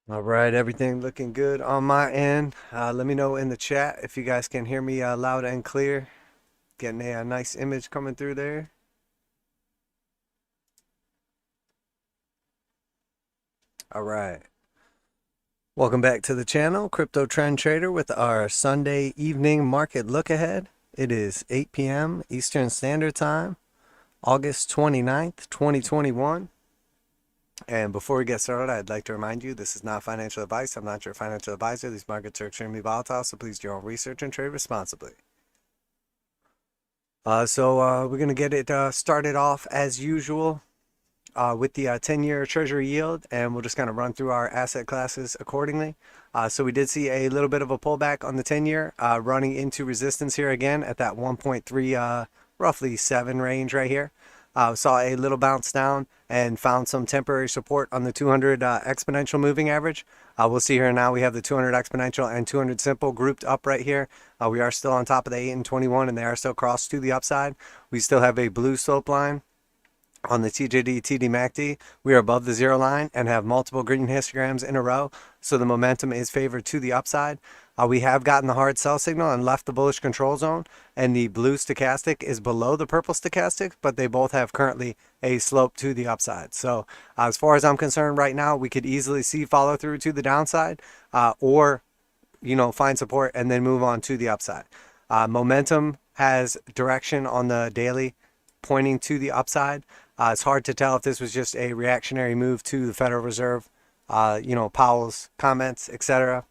All right, everything looking good on my end. Let me know in the chat if you guys can hear me loud and clear. Getting a nice image coming through there. All right. Welcome back to the channel, Crypto Trend Trader, with our Sunday evening market look ahead. It is 8 p.m. Eastern Standard Time, August 29th, 2021. And before we get started, I'd like to remind you this is not financial advice. I'm not your financial advisor. These markets are extremely volatile, so please do your own research and trade responsibly. We're going to get it started off as usual with the 10-year Treasury yield, and we'll just kind of run through our asset classes accordingly. So we did see a little bit of a pullback on the 10-year, running into resistance here again at that 1.3, roughly 7 range right here. Saw a little bounce down and found some temporary support on the 200 exponential moving average. We'll see here now we have the 200 exponential and 200 simple grouped up right here. We are still on top of the 8 and 21, and they are still crossed to the upside. We still have a blue slope line on the TJD TDMACD. We are above the 0 line and have multiple green histograms in a row, so the momentum is favored to the upside. We have gotten the hard sell signal and left the bullish control zone, and the blue stochastic is below the purple stochastic, but they both have currently a slope to the upside. So as far as I'm concerned right now, we could easily see follow through to the downside, or find support and then move on to the upside. Momentum has direction on the daily pointing to the upside. It's hard to tell if this was just a reactionary move to the Federal Reserve, Powell's comments, etc.,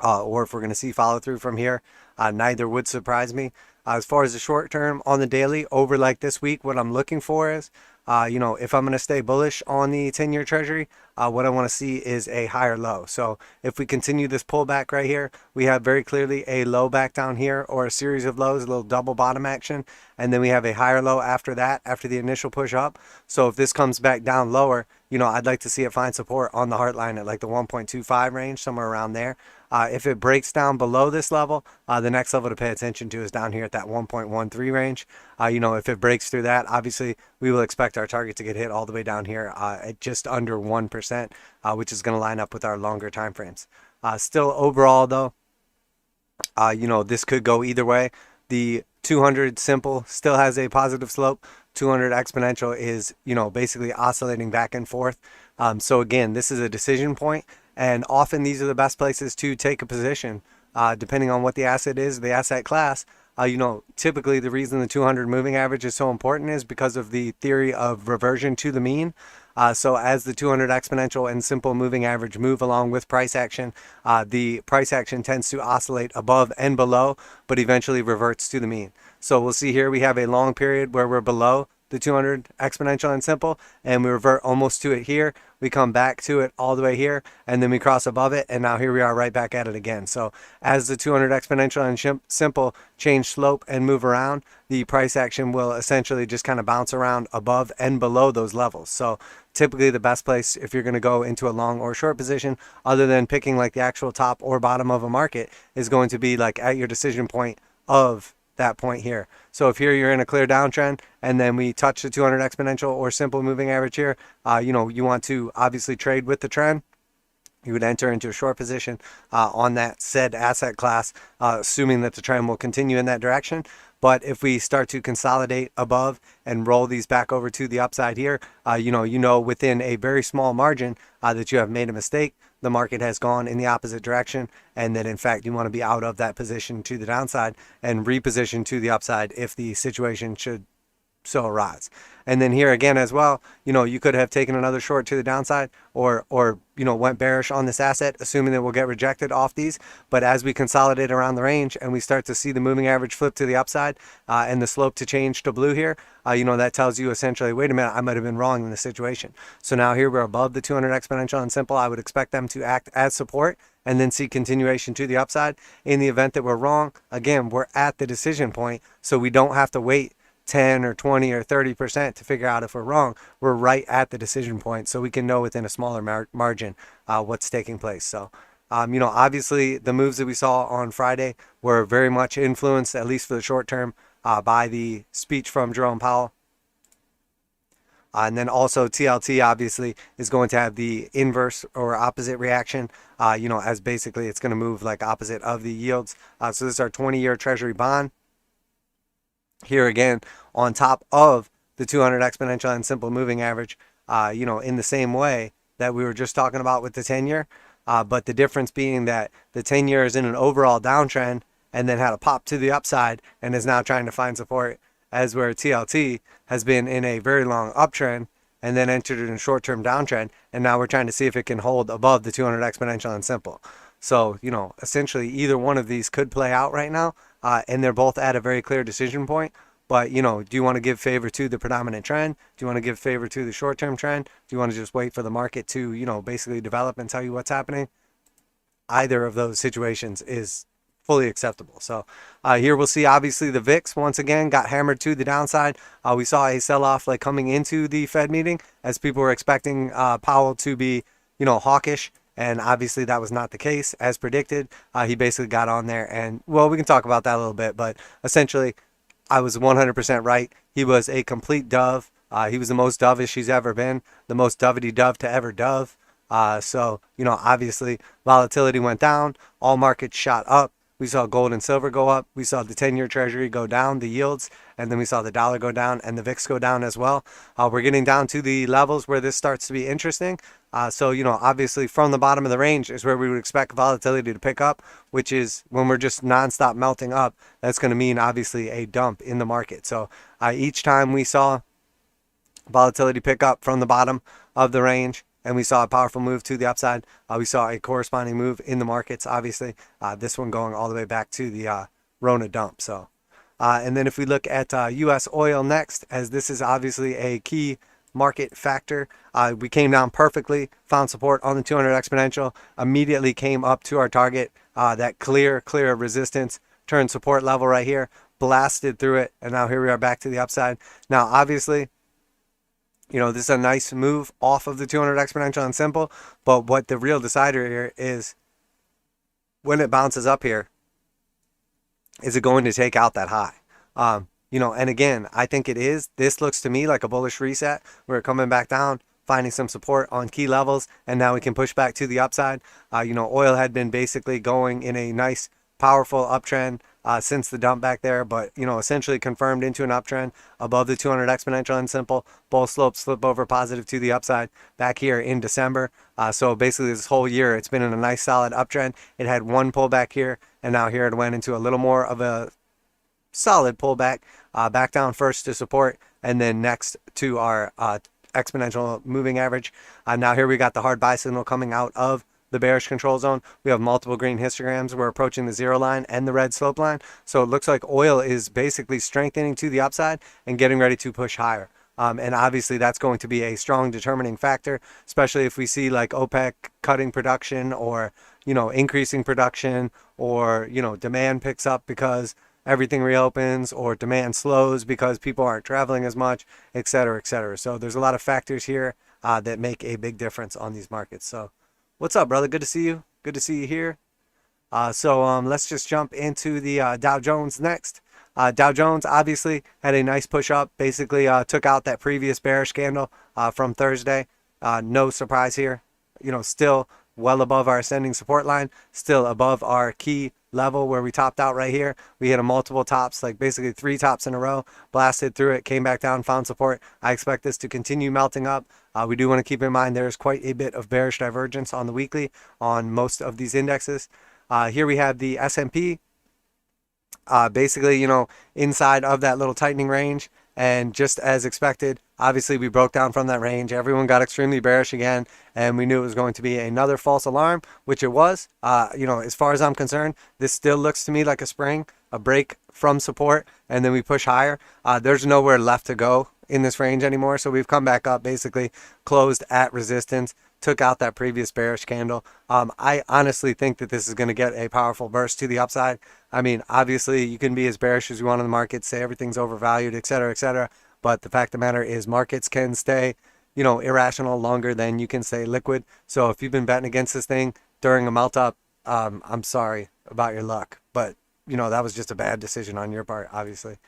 or if we're going to see follow through from here. Neither would surprise me. As far as the short term on the daily, over like this week, what I'm looking for is, if I'm going to stay bullish on the 10-year Treasury, what I want to see is a higher low. So if we continue this pullback right here, we have very clearly a low back down here, or a series of lows, a little double bottom action, and then we have a higher low after that, after the initial push up. So if this comes back down lower, I'd like to see it find support on the heart line at like the 1.25 range, somewhere around there. If it breaks down below this level, the next level to pay attention to is down here at that 1.13 range. If it breaks through that, obviously we will expect our target to get hit all the way down here at just under 1%, which is going to line up with our longer time frames. Still overall though, this could go either way. The 200 simple still has a positive slope. 200 exponential is, basically oscillating back and forth. So again, this is a decision point, and often these are the best places to take a position, depending on what the asset is, the asset class. Typically the reason the 200 moving average is so important is because of the theory of reversion to the mean. So as the 200 exponential and simple moving average move along with price action, the price action tends to oscillate above and below, but eventually reverts to the mean. So we'll see here we have a long period where we're below the 200 exponential and simple, and we revert almost to it here. We come back to it all the way here, and then we cross above it, and now here we are right back at it again. So as the 200 exponential and simple change slope and move around, the price action will essentially just kind of bounce around above and below those levels. So typically the best place if you're going to go into a long or short position, other than picking like the actual top or bottom of a market, is going to be like at your decision point of that point here. So if here you're in a clear downtrend and then we touch the 200 exponential or simple moving average here, you want to obviously trade with the trend. You would enter into a short position on that said asset class, assuming that the trend will continue in that direction. But if we start to consolidate above and roll these back over to the upside here, within a very small margin that you have made a mistake, the market has gone in the opposite direction, and that in fact you want to be out of that position to the downside and reposition to the upside if the situation should so arise. And then here again as well, you could have taken another short to the downside, or went bearish on this asset, assuming that we'll get rejected off these. But as we consolidate around the range and we start to see the moving average flip to the upside, and the slope to change to blue here, that tells you essentially, wait a minute, I might have been wrong in this situation. So now here we're above the 200 exponential and simple. I would expect them to act as support and then see continuation to the upside. In the event that we're wrong, again, we're at the decision point, so we don't have to wait 10 or 20 or 30% to figure out if we're wrong. We're right at the decision point, so we can know within a smaller margin what's taking place. So obviously the moves that we saw on Friday were very much influenced, at least for the short term, by the speech from Jerome Powell. And then also TLT obviously is going to have the inverse or opposite reaction, as basically it's going to move like opposite of the yields. So this is our 20-year Treasury bond. Here again, on top of the 200 exponential and simple moving average, in the same way that we were just talking about with the 10-year. But the difference being that the 10-year is in an overall downtrend and then had a pop to the upside and is now trying to find support, as where TLT has been in a very long uptrend and then entered in a short-term downtrend, and now we're trying to see if it can hold above the 200 exponential and simple. So, essentially either one of these could play out right now, and they're both at a very clear decision point. But, do you want to give favor to the predominant trend? Do you want to give favor to the short-term trend? Do you want to just wait for the market to, basically develop and tell you what's happening? Either of those situations is fully acceptable. So here we'll see obviously the VIX once again got hammered to the downside. We saw a sell-off like coming into the Fed meeting as people were expecting Powell to be, hawkish. And obviously that was not the case as predicted. He basically got on there and, well, we can talk about that a little bit, but essentially I was 100% right. He was a complete dove. He was the most dovish he's ever been, the most dovety dove to ever dove. So, obviously volatility went down, all markets shot up. We saw gold and silver go up. We saw the 10-year Treasury go down, the yields, and then we saw the dollar go down and the VIX go down as well. We're getting down to the levels where this starts to be interesting. So, obviously from the bottom of the range is where we would expect volatility to pick up, which is when we're just nonstop melting up. That's going to mean obviously a dump in the market. So each time we saw volatility pick up from the bottom of the range, and we saw a powerful move to the upside, we saw a corresponding move in the markets, obviously. This one going all the way back to the Rona dump. So, and then if we look at U.S. oil next, as this is obviously a key market factor, we came down perfectly, found support on the 200 exponential, immediately came up to our target, that clear resistance, turned support level right here, blasted through it, and now here we are back to the upside. Now, obviously, this is a nice move off of the 200 exponential and simple, but what the real decider here is when it bounces up here, is it going to take out that high? And again, I think it is. This looks to me like a bullish reset. We're coming back down, finding some support on key levels, and now we can push back to the upside. Oil had been basically going in a nice, powerful uptrend since the dump back there, but essentially confirmed into an uptrend above the 200 exponential and simple. Both slopes flip over positive to the upside back here in December. So basically this whole year it's been in a nice solid uptrend. It had one pullback here, and now here it went into a little more of a solid pullback, back down first to support, and then next to our exponential moving average. Now here we got the hard buy signal coming out of the bearish control zone. We have multiple green histograms. We're approaching the zero line and the red slope line. So it looks like oil is basically strengthening to the upside and getting ready to push higher. And obviously that's going to be a strong determining factor, especially if we see like OPEC cutting production or, increasing production, or, demand picks up because everything reopens, or demand slows because people aren't traveling as much, et cetera, et cetera. So there's a lot of factors here that make a big difference on these markets. So what's up, brother? Good to see you. Good to see you here. So let's just jump into the Dow Jones next. Dow Jones obviously had a nice push up, basically took out that previous bearish candle from Thursday. No surprise here. Still well above our ascending support line, still above our key level where we topped out right here. We hit a multiple tops, like basically 3 tops in a row, blasted through it, came back down, found support. I expect this to continue melting up. We do want to keep in mind there's quite a bit of bearish divergence on the weekly on most of these indexes. Here we have the S&P, basically, inside of that little tightening range. And just as expected, obviously we broke down from that range. Everyone got extremely bearish again, and we knew it was going to be another false alarm, which it was. As far as I'm concerned, this still looks to me like a spring, a break from support, and then we push higher. There's nowhere left to go in this range anymore, so we've come back up, basically closed at resistance, took out that previous bearish candle. I honestly think that this is going to get a powerful burst to the upside. I mean, obviously you can be as bearish as you want in the market, say everything's overvalued, et cetera, but the fact of the matter is markets can stay, irrational longer than you can stay liquid. So if you've been betting against this thing during a melt up, I'm sorry about your luck, but that was just a bad decision on your part, obviously.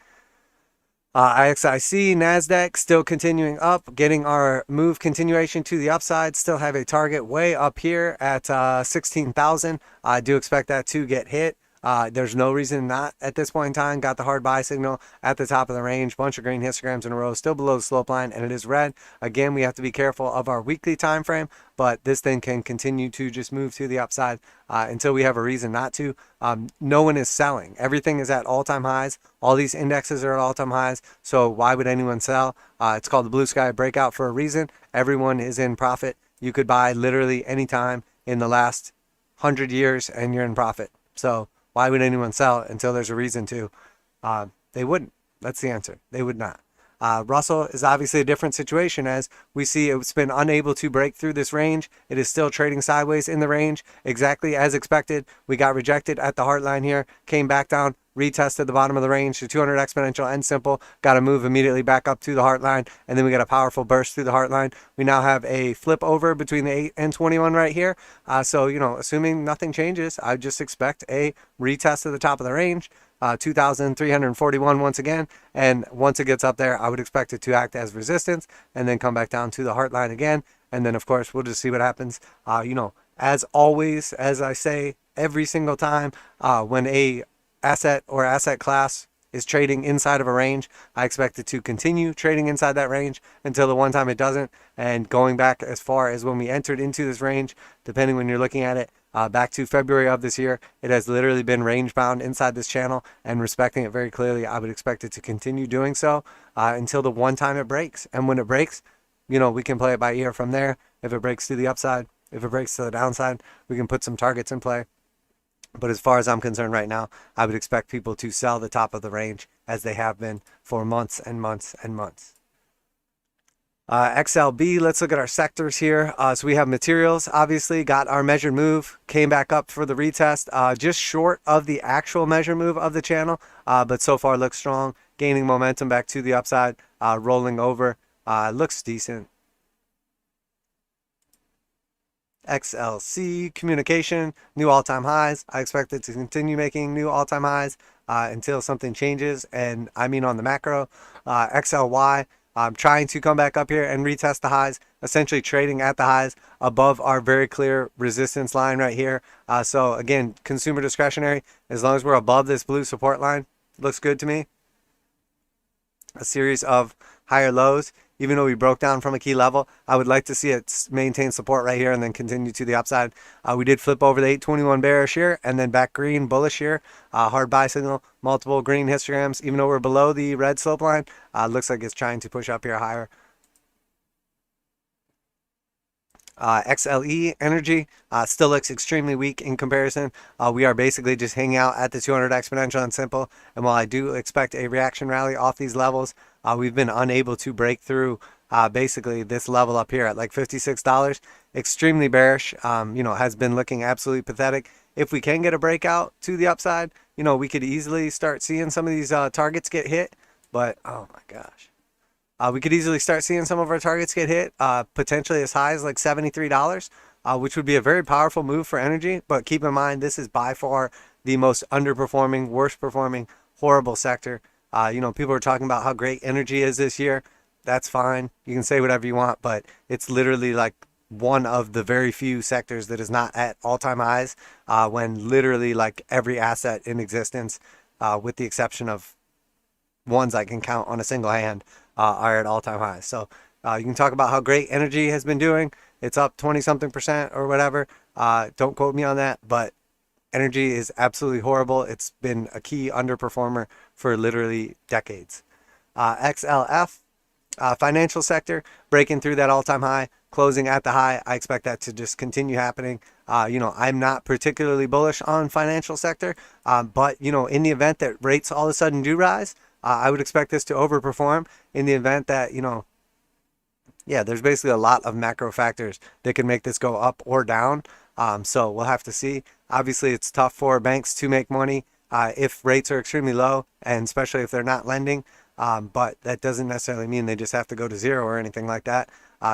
IXIC, NASDAQ still continuing up, getting our move continuation to the upside. Still have a target way up here at 16,000. I do expect that to get hit. There's no reason not at this point in time. Got the hard buy signal at the top of the range. Bunch of green histograms in a row, still below the slope line, and it is red. Again, we have to be careful of our weekly time frame, but this thing can continue to just move to the upside until we have a reason not to. No one is selling. Everything is at all-time highs. All these indexes are at all-time highs, so why would anyone sell? It's called the blue sky breakout for a reason. Everyone is in profit. You could buy literally any time in the last 100 years and you're in profit. So why would anyone sell until there's a reason to? They wouldn't. That's the answer. They would not. Russell is obviously a different situation, as we see it's been unable to break through this range. It is still trading sideways in the range, exactly as expected. We got rejected at the heart line here, came back down, retested the bottom of the range, the 200 exponential and simple, got to move immediately back up to the heart line, and then we got a powerful burst through the heart line. We now have a flip over between the 8 and 21 right here. So, assuming nothing changes, I just expect a retest of the top of the range. 2,341 once again, and once it gets up there, I would expect it to act as resistance and then come back down to the heart line again, and then of course we'll just see what happens. As always, as I say every single time, when a asset or asset class is trading inside of a range, I expect it to continue trading inside that range until the one time it doesn't. And going back as far as when we entered into this range, depending when you're looking at it, back to February of this year, it has literally been range bound inside this channel and respecting it very clearly. I would expect it to continue doing so until the one time it breaks. And when it breaks, we can play it by ear from there. If it breaks to the upside, if it breaks to the downside, we can put some targets in play. But as far as I'm concerned right now, I would expect people to sell the top of the range as they have been for months and months and months. XLB, let's look at our sectors here. So we have materials, obviously, got our measured move, came back up for the retest, just short of the actual measure move of the channel, but so far looks strong, gaining momentum back to the upside, rolling over, looks decent. XLC, communication, new all-time highs. I expect it to continue making new all-time highs until something changes, and I mean on the macro. XLY, I'm trying to come back up here and retest the highs, essentially trading at the highs above our very clear resistance line right here. So again, consumer discretionary, as long as we're above this blue support line, looks good to me. A series of higher lows. Even though we broke down from a key level, I would like to see it maintain support right here and then continue to the upside. We did flip over the 821 bearish here and then back green bullish here. Hard buy signal, multiple green histograms. Even though we're below the red slope line, looks like it's trying to push up here higher. XLE energy still looks extremely weak in comparison. We are basically just hanging out at the 200 exponential and simple, and while I do expect a reaction rally off these levels, we've been unable to break through basically this level up here at like $56. Extremely bearish. Has been looking absolutely pathetic. If we can get a breakout to the upside, we could easily start seeing some of these targets get hit, but oh my gosh. We could easily start seeing some of our targets get hit, potentially as high as like $73, which would be a very powerful move for energy. But keep in mind, this is by far the most underperforming, worst performing, horrible sector. People are talking about how great energy is this year. That's fine. You can say whatever you want, but it's literally like one of the very few sectors that is not at all-time highs when literally like every asset in existence, with the exception of ones I can count on a single hand, are at all-time highs. So you can talk about how great energy has been doing. It's up 20-something% or whatever. Don't quote me on that, but energy is absolutely horrible. It's been a key underperformer for literally decades. XLF, financial sector, breaking through that all-time high, closing at the high. I expect that to just continue happening. I'm not particularly bullish on financial sector, but in the event that rates all of a sudden do rise, I would expect this to overperform in the event that, there's basically a lot of macro factors that can make this go up or down. So we'll have to see. Obviously, it's tough for banks to make money if rates are extremely low, and especially if they're not lending. But that doesn't necessarily mean they just have to go to zero or anything like that.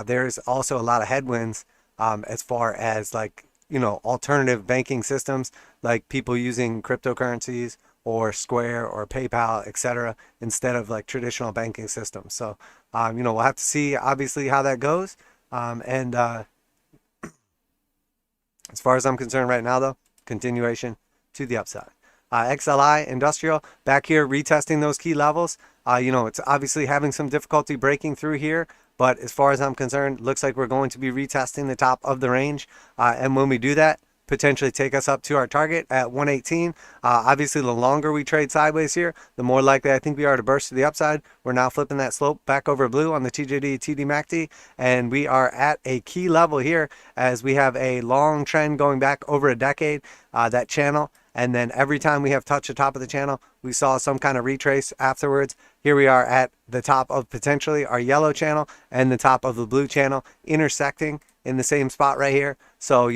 There's also a lot of headwinds as far as alternative banking systems, like people using cryptocurrencies or Square or PayPal, etc., instead of like traditional banking systems. So, we'll have to see obviously how that goes. And as far as I'm concerned right now, though, continuation to the upside. XLI industrial back here retesting those key levels. It's obviously having some difficulty breaking through here, but as far as I'm concerned, looks like we're going to be retesting the top of the range. And when we do that, potentially take us up to our target at 118. Obviously, the longer we trade sideways here, the more likely I think we are to burst to the upside. We're now flipping that slope back over blue on the TJD TDMACD, and we are at a key level here as we have a long trend going back over a decade, that channel. And then every time we have touched the top of the channel, we saw some kind of retrace afterwards. Here we are at the top of potentially our yellow channel and the top of the blue channel intersecting in the same spot right here. So,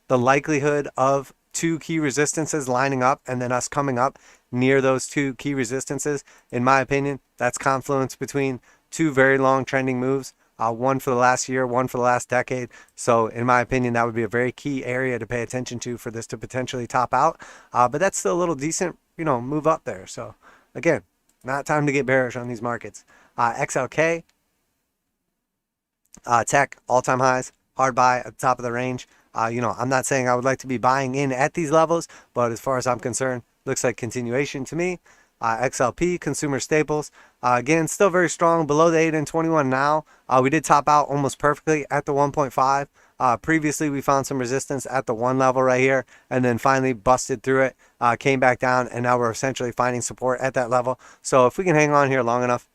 the likelihood of two key resistances lining up and then us coming up near those two key resistances, in my opinion, that's confluence between two very long trending moves. One for the last year, one for the last decade. So in my opinion, that would be a very key area to pay attention to for this to potentially top out. But that's still a little decent, move up there. So again, not time to get bearish on these markets. XLK, tech, all-time highs, hard buy at the top of the range. I'm not saying I would like to be buying in at these levels, but as far as I'm concerned, looks like continuation to me. XLP, consumer staples, again, still very strong, below the 8 and 21 now. We did top out almost perfectly at the 1.5. Previously, we found some resistance at the 1 level right here, and then finally busted through it, came back down, and now we're essentially finding support at that level. So if we can hang on here long enough,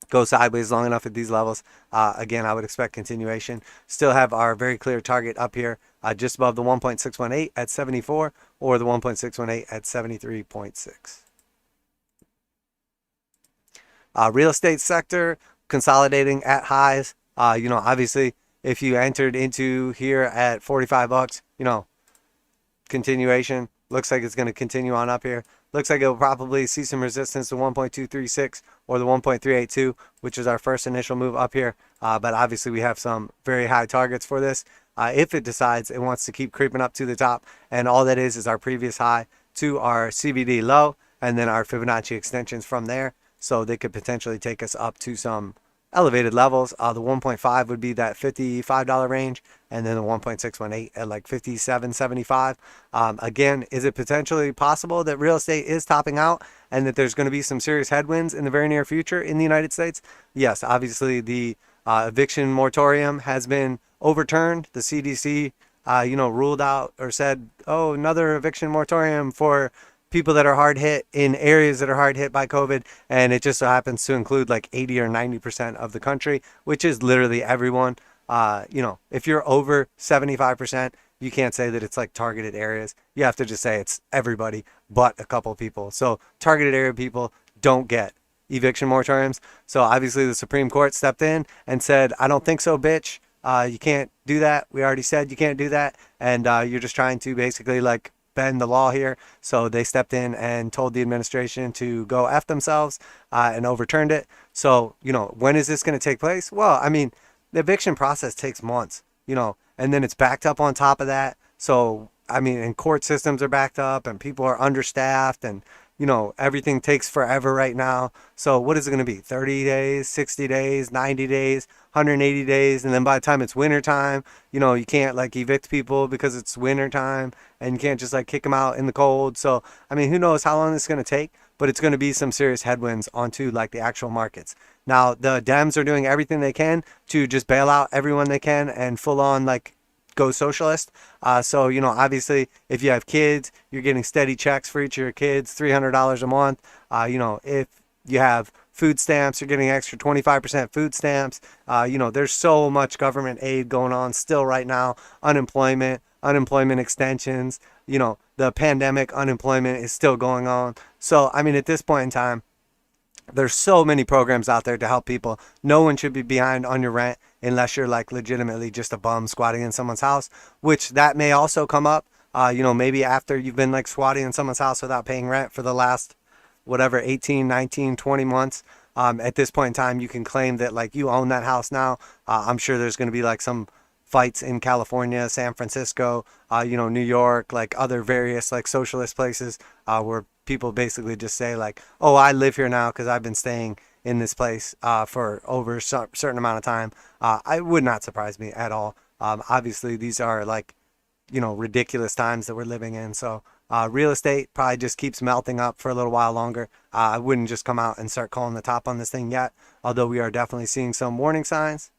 go sideways long enough at these levels, again, I would expect continuation. Still have our very clear target up here, just above the 1.618 at 74 or the 1.618 at 73.6. Real estate sector consolidating at highs. Obviously, if you entered into here at 45 bucks, continuation. Looks like it's going to continue on up here. Looks like it'll probably see some resistance to 1.236 or the 1.382, which is our first initial move up here. But obviously we have some very high targets for this. If it decides it wants to keep creeping up to the top, and all that is our previous high to our CVD low, and then our Fibonacci extensions from there. So they could potentially take us up to some elevated levels. The 1.5 would be that $55 range, and then the 1.618 at like $57.75. Again, is it potentially possible that real estate is topping out and that there's going to be some serious headwinds in the very near future in the United States? Yes, obviously the eviction moratorium has been overturned. The CDC, ruled out or said, oh, another eviction moratorium for people that are hard hit in areas that are hard hit by COVID, and it just so happens to include like 80 or 90% of the country, which is literally everyone. If you're over 75%, you can't say that it's like targeted areas. You have to just say it's everybody but a couple people. So targeted area people don't get eviction moratoriums. So obviously the Supreme Court stepped in and said, I don't think so, bitch. You can't do that. We already said you can't do that. And you're just trying to basically like bend the law here. So they stepped in and told the administration to go F themselves and overturned it. So, when is this going to take place? Well, I mean, the eviction process takes months, and then it's backed up on top of that. So, I mean, and court systems are backed up and people are understaffed and, everything takes forever right now. So what is it going to be? 30 days, 60 days, 90 days, 180 days. And then by the time it's winter time, you can't like evict people because it's winter time, and you can't just like kick them out in the cold. So, I mean, who knows how long this is going to take, but it's going to be some serious headwinds onto like the actual markets. Now, the Dems are doing everything they can to just bail out everyone they can and full on like go socialist. So, obviously if you have kids, you're getting steady checks for each of your kids, $300 a month. If you have food stamps, you're getting extra 25% food stamps. There's so much government aid going on still right now. Unemployment extensions, the pandemic unemployment is still going on. So, I mean, at this point in time, there's so many programs out there to help people. No one should be behind on your rent unless you're like legitimately just a bum squatting in someone's house, which that may also come up, maybe after you've been like squatting in someone's house without paying rent for the last, 18, 19, 20 months. At this point in time, you can claim that like you own that house now. I'm sure there's going to be like some fights in California, San Francisco, New York, like other various like socialist places, where people basically just say like, oh, I live here now because I've been staying in this place for over a certain amount of time. I would not surprise me at all. Obviously, these are like, ridiculous times that we're living in. So real estate probably just keeps melting up for a little while longer. I wouldn't just come out and start calling the top on this thing yet, although we are definitely seeing some warning signs.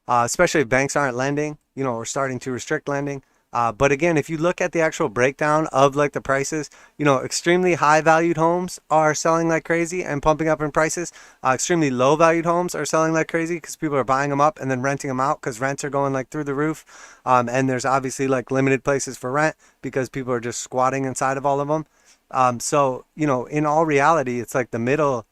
Especially if banks aren't lending, or starting to restrict lending. But again, if you look at the actual breakdown of like the prices, extremely high valued homes are selling like crazy and pumping up in prices. Extremely low valued homes are selling like crazy because people are buying them up and then renting them out because rents are going like through the roof. And there's obviously like limited places for rent because people are just squatting inside of all of them. So, in all reality, it's like the middle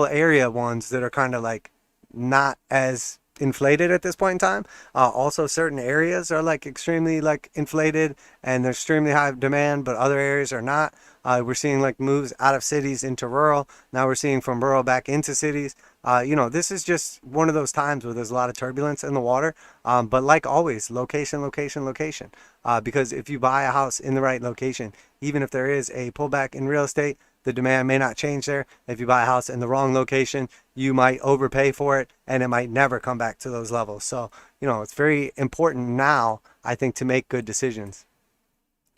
area ones that are kind of like not as inflated at this point in time. Also, certain areas are like extremely like inflated and there's extremely high demand, but other areas are not. We're seeing like moves out of cities into rural. Now we're seeing from rural back into cities. This is just one of those times where there's a lot of turbulence in the water. But like always, location, location, location. Because if you buy a house in the right location, even if there is a pullback in real estate, the demand may not change there. If you buy a house in the wrong location, you might overpay for it and it might never come back to those levels. So, it's very important now, I think, to make good decisions,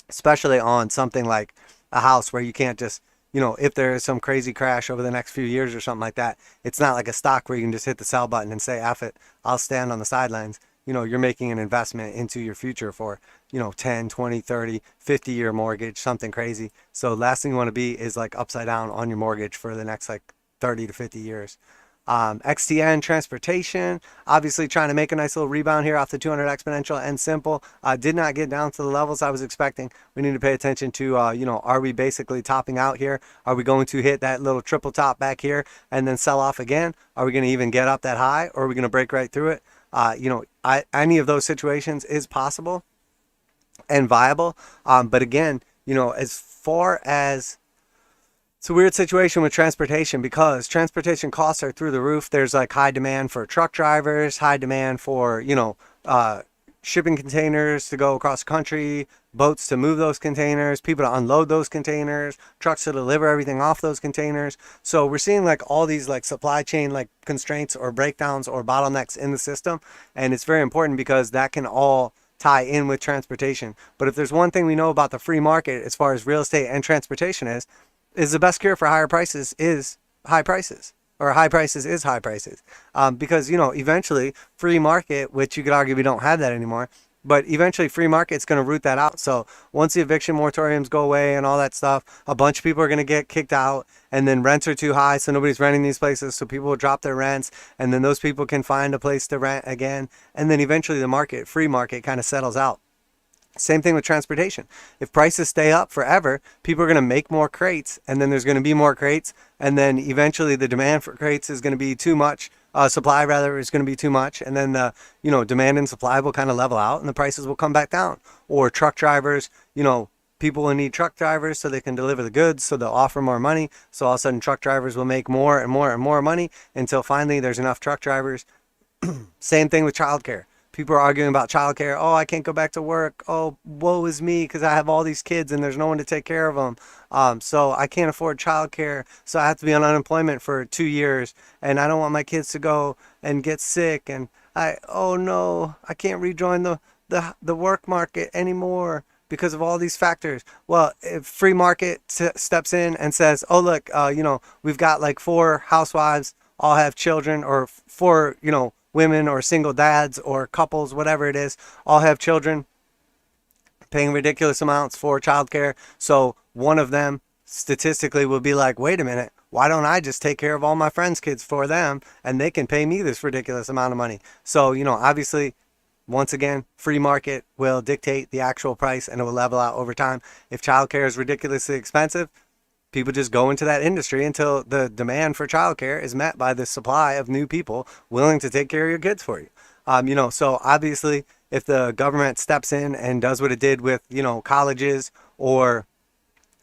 especially on something like a house where you can't just, if there is some crazy crash over the next few years or something like that, it's not like a stock where you can just hit the sell button and say, F it, I'll stand on the sidelines. You're making an investment into your future for, 10, 20, 30, 50-year mortgage, something crazy. So last thing you want to be is like upside down on your mortgage for the next like 30 to 50 years. XTN transportation, obviously trying to make a nice little rebound here off the 200 exponential and simple. Did not get down to the levels I was expecting. We need to pay attention to, are we basically topping out here? Are we going to hit that little triple top back here and then sell off again? Are we going to even get up that high, or are we going to break right through it? Any of those situations is possible and viable. But again, as far as it's a weird situation with transportation because transportation costs are through the roof. There's like high demand for truck drivers, high demand for, shipping containers to go across the country, boats to move those containers, people to unload those containers, trucks to deliver everything off those containers. So we're seeing like all these like supply chain like constraints or breakdowns or bottlenecks in the system. And it's very important because that can all tie in with transportation. But if there's one thing we know about the free market as far as real estate and transportation is the best cure for higher prices is high prices. Or high prices is high prices. Because, eventually free market, which you could argue we don't have that anymore, but eventually free market's going to root that out. So once the eviction moratoriums go away and all that stuff, a bunch of people are going to get kicked out, and then rents are too high, so nobody's renting these places, so people will drop their rents, and then those people can find a place to rent again, and then eventually the free market kind of settles out. Same thing with transportation. If prices stay up forever, people are going to make more crates, and then there's going to be more crates, and then eventually the demand for crates is going to be too much. Supply rather is going to be too much, and then the demand and supply will kind of level out, and the prices will come back down. Or truck drivers, people will need truck drivers so they can deliver the goods, so they'll offer more money. So all of a sudden, truck drivers will make more and more and more money until finally there's enough truck drivers. Same thing with childcare. People are arguing about childcare. Oh, I can't go back to work. Oh, woe is me because I have all these kids and there's no one to take care of them. So I can't afford childcare. So I have to be on unemployment for 2 years. And I don't want my kids to go and get sick. And oh no, I can't rejoin the work market anymore because of all these factors. Well, if free market steps in and says, oh, look, we've got like 4 housewives, all have children, or 4, women or single dads or couples, whatever it is, all have children, paying ridiculous amounts for childcare. So one of them statistically will be like, wait a minute, why don't I just take care of all my friends' kids for them and they can pay me this ridiculous amount of money? So, obviously, once again, free market will dictate the actual price and it will level out over time. If childcare is ridiculously expensive, people just go into that industry until the demand for childcare is met by the supply of new people willing to take care of your kids for you. So obviously, if the government steps in and does what it did with, colleges or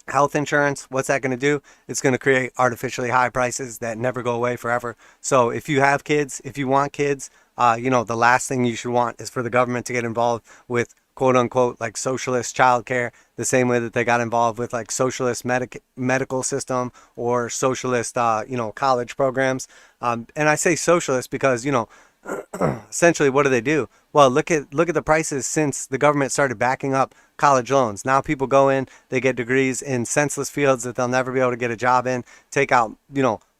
Health insurance, what's that going to do? It's going to create artificially high prices that never go away forever. So if you have kids, if you want kids, the last thing you should want is for the government to get involved with quote unquote like socialist childcare, the same way that they got involved with like socialist medical system or socialist, college programs. And I say socialist because, essentially what do? Well, look at the prices since the government started backing up college loans. Now people go in, they get degrees in senseless fields that they'll never be able to get a job in, take out,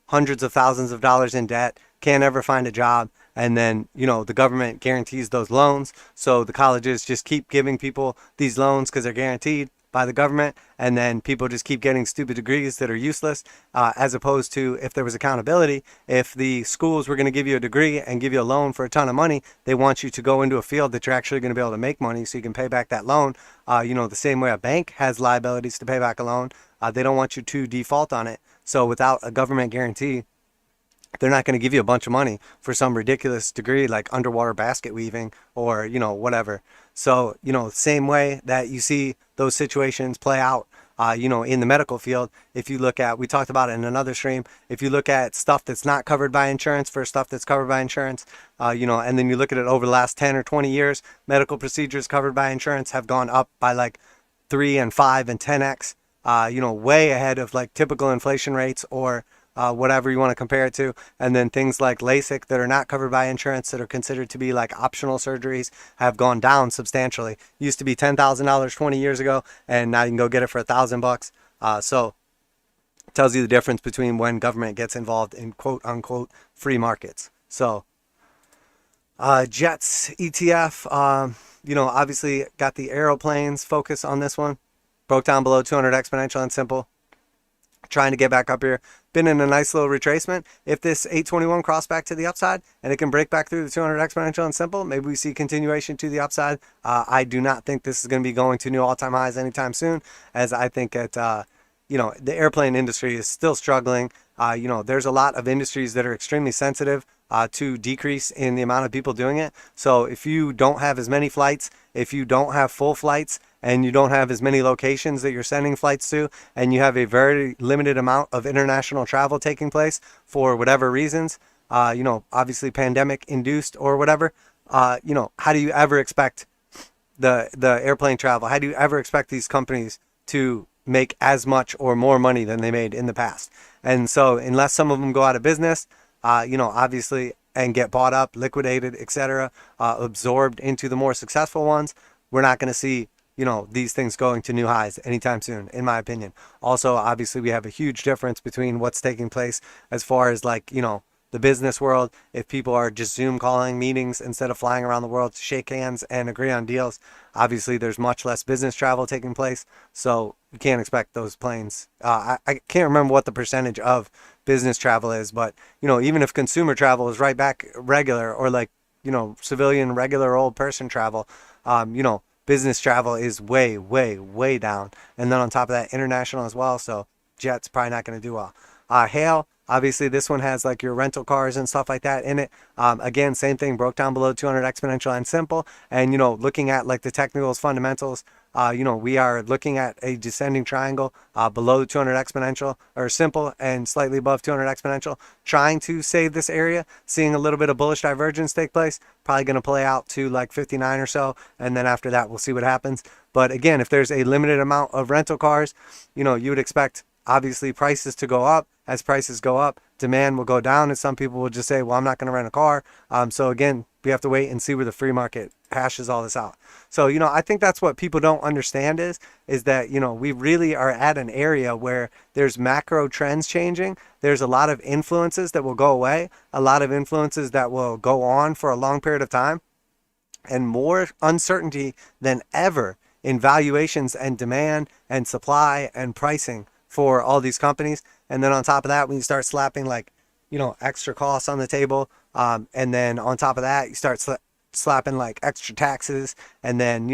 hundreds of thousands of dollars in debt, can't ever find a job. And then, the government guarantees those loans. So the colleges just keep giving people these loans because they're guaranteed by the government, and then people just keep getting stupid degrees that are useless, as opposed to if there was accountability. If the schools were going to give you a degree and give you a loan for a ton of money, they want you to go into a field that you're actually going to be able to make money so you can pay back that loan. The same way a bank has liabilities to pay back a loan, they don't want you to default on it. So without a government guarantee, they're not going to give you a bunch of money for some ridiculous degree like underwater basket weaving or, whatever. So, same way that you see those situations play out, in the medical field. If you look at, we talked about it in another stream, if you look at stuff that's not covered by insurance for stuff that's covered by insurance, and then you look at it over the last 10 or 20 years, medical procedures covered by insurance have gone up by like 3 and 5 and 10x, way ahead of like typical inflation rates or whatever you want to compare it to. And then things like LASIK that are not covered by insurance, that are considered to be like optional surgeries, have gone down substantially. Used to be $10,000 20 years ago, and now you can go get it for $1,000. So it tells you the difference between when government gets involved in quote unquote free markets. So Jets ETF, obviously got the aeroplanes focus on this one. Broke down below 200 exponential and simple. Trying to get back up here. Been in a nice little retracement. If this 821 cross back to the upside and it can break back through the 200 exponential and simple, maybe we see continuation to the upside. I do not think this is going to be going to new all-time highs anytime soon, as I think that the airplane industry is still struggling. There's a lot of industries that are extremely sensitive to decrease in the amount of people doing it. So if you don't have as many flights, if you don't have full flights, and you don't have as many locations that you're sending flights to, and you have a very limited amount of international travel taking place for whatever reasons, obviously pandemic induced or whatever, how do you ever expect the airplane travel? How do you ever expect these companies to make as much or more money than they made in the past? And so unless some of them go out of business, obviously, and get bought up, liquidated, etc., absorbed into the more successful ones, we're not going to see these things going to new highs anytime soon, in my opinion. Also, obviously, we have a huge difference between what's taking place as far as like, the business world. If people are just Zoom calling meetings instead of flying around the world to shake hands and agree on deals, obviously there's much less business travel taking place. So you can't expect those planes. I can't remember what the percentage of business travel is, but, even if consumer travel is right back regular, or like, civilian, regular old person travel, business travel is way, way, way down. And then on top of that, international as well. So jet's probably not going to do well. Hail, obviously this one has like your rental cars and stuff like that in it. Again, same thing, broke down below 200 exponential and simple. And, looking at like the technicals, fundamentals, we are looking at a descending triangle below 200 exponential or simple and slightly above 200 exponential, trying to save this area, seeing a little bit of bullish divergence take place, probably going to play out to like 59 or so. And then after that, we'll see what happens. But again, if there's a limited amount of rental cars, you would expect obviously prices to go up. As prices go up, demand will go down, and some people will just say, well, I'm not going to rent a car. So again, we have to wait and see where the free market hashes all this out. So, I think that's what people don't understand is that, we really are at an area where there's macro trends changing. There's a lot of influences that will go away, a lot of influences that will go on for a long period of time, and more uncertainty than ever in valuations and demand and supply and pricing for all these companies. And then on top of that, when you start slapping like, extra costs on the table, and then on top of that, you start slapping like extra taxes, and then,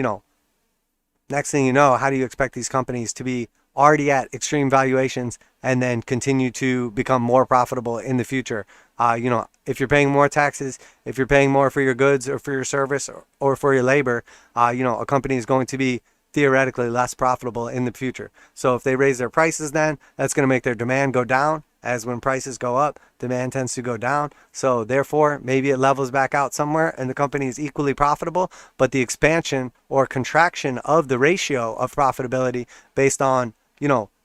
next thing you know, how do you expect these companies to be already at extreme valuations and then continue to become more profitable in the future? If you're paying more taxes, if you're paying more for your goods or for your service or for your labor, a company is going to be theoretically less profitable in the future. So if they raise their prices, then that's going to make their demand go down, as when prices go up, demand tends to go down. So therefore, maybe it levels back out somewhere and the company is equally profitable, but the expansion or contraction of the ratio of profitability based on,